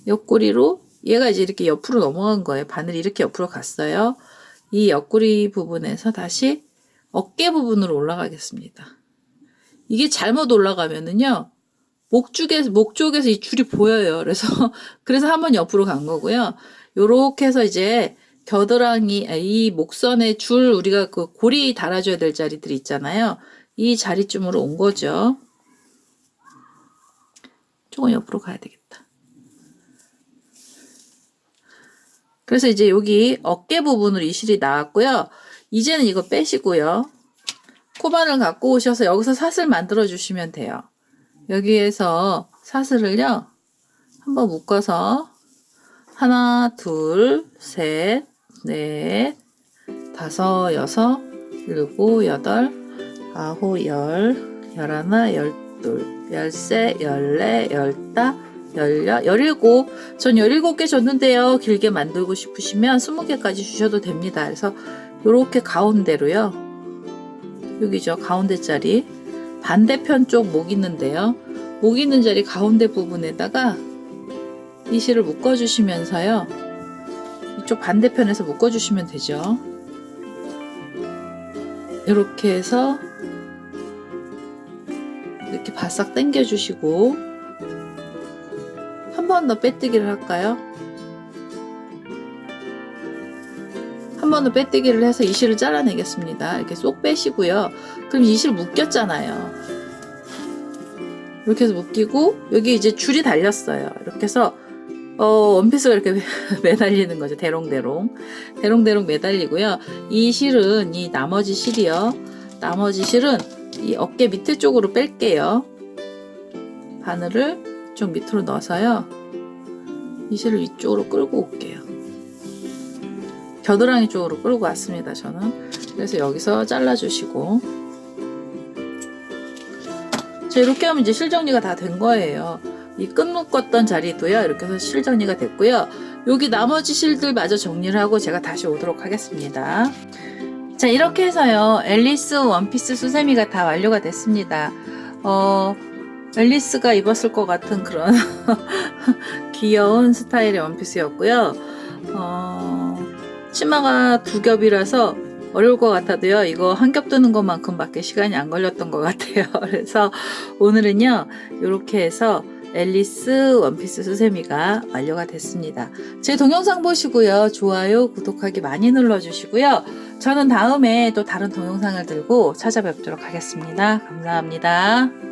옆구리로 얘가 이제 이렇게 옆으로 넘어간 거예요. 바늘이 이렇게 옆으로 갔어요. 이 옆구리 부분에서 다시 어깨 부분으로 올라가겠습니다. 이게 잘못 올라가면은요, 목 쪽에서 이 줄이 보여요. 그래서 한번 옆으로 간 거고요. 요렇게 해서 이제 겨드랑이, 이 목선의 줄, 우리가 그 고리 달아줘야 될 자리들 있잖아요. 이 자리쯤으로 온 거죠. 조금 옆으로 가야 되겠다. 그래서 이제 여기 어깨 부분으로 이 실이 나왔고요. 이제는 이거 빼시고요. 코바늘 갖고 오셔서 여기서 사슬 만들어 주시면 돼요. 여기에서 사슬을요, 한번 묶어서 하나, 둘, 셋, 넷, 다섯, 여섯, 일곱, 여덟, 아홉, 열, 열하나, 열둘, 열세, 열네, 열다, 열여, 열일곱. 전 17개 줬는데요. 길게 만들고 싶으시면 20개까지 주셔도 됩니다. 그래서 요렇게 가운데로요. 여기죠. 가운데 자리. 반대편 쪽 목 있는데요. 목 있는 자리 가운데 부분에다가 이 실을 묶어주시면서요. 이쪽 반대편에서 묶어주시면 되죠. 이렇게 해서 이렇게 바싹 당겨주시고 한 번 더 빼뜨기를 할까요? 한 번 더 빼뜨기를 해서 이 실을 잘라내겠습니다. 이렇게 쏙 빼시고요. 그럼 이 실 묶였잖아요. 이렇게 해서 묶이고 여기 이제 줄이 달렸어요. 이렇게 해서 원피스가 이렇게 매달리는 거죠. 대롱대롱 매달리고요. 이 실은 이 나머지 실이요. 나머지 실은 이 어깨 밑에 쪽으로 뺄게요. 바늘을 좀 밑으로 넣어서요. 이 실을 위쪽으로 끌고 올게요. 겨드랑이 쪽으로 끌고 왔습니다. 저는. 그래서 여기서 잘라주시고. 자, 이렇게 하면 이제 실 정리가 다 된 거예요. 이 끈 묶었던 자리도요. 이렇게 해서 실 정리가 됐고요. 여기 나머지 실들 마저 정리를 하고 제가 다시 오도록 하겠습니다. 자, 이렇게 해서요. 앨리스 원피스 수세미가 다 완료가 됐습니다. 앨리스가 입었을 것 같은 그런 귀여운 스타일의 원피스였고요. 치마가 두 겹이라서 어려울 것 같아도요. 이거 한 겹 뜨는 것만큼밖에 시간이 안 걸렸던 것 같아요. 그래서 오늘은요. 이렇게 해서 앨리스 원피스 수세미가 완료가 됐습니다. 제 동영상 보시고요. 좋아요, 구독하기 많이 눌러주시고요. 저는 다음에 또 다른 동영상을 들고 찾아뵙도록 하겠습니다. 감사합니다.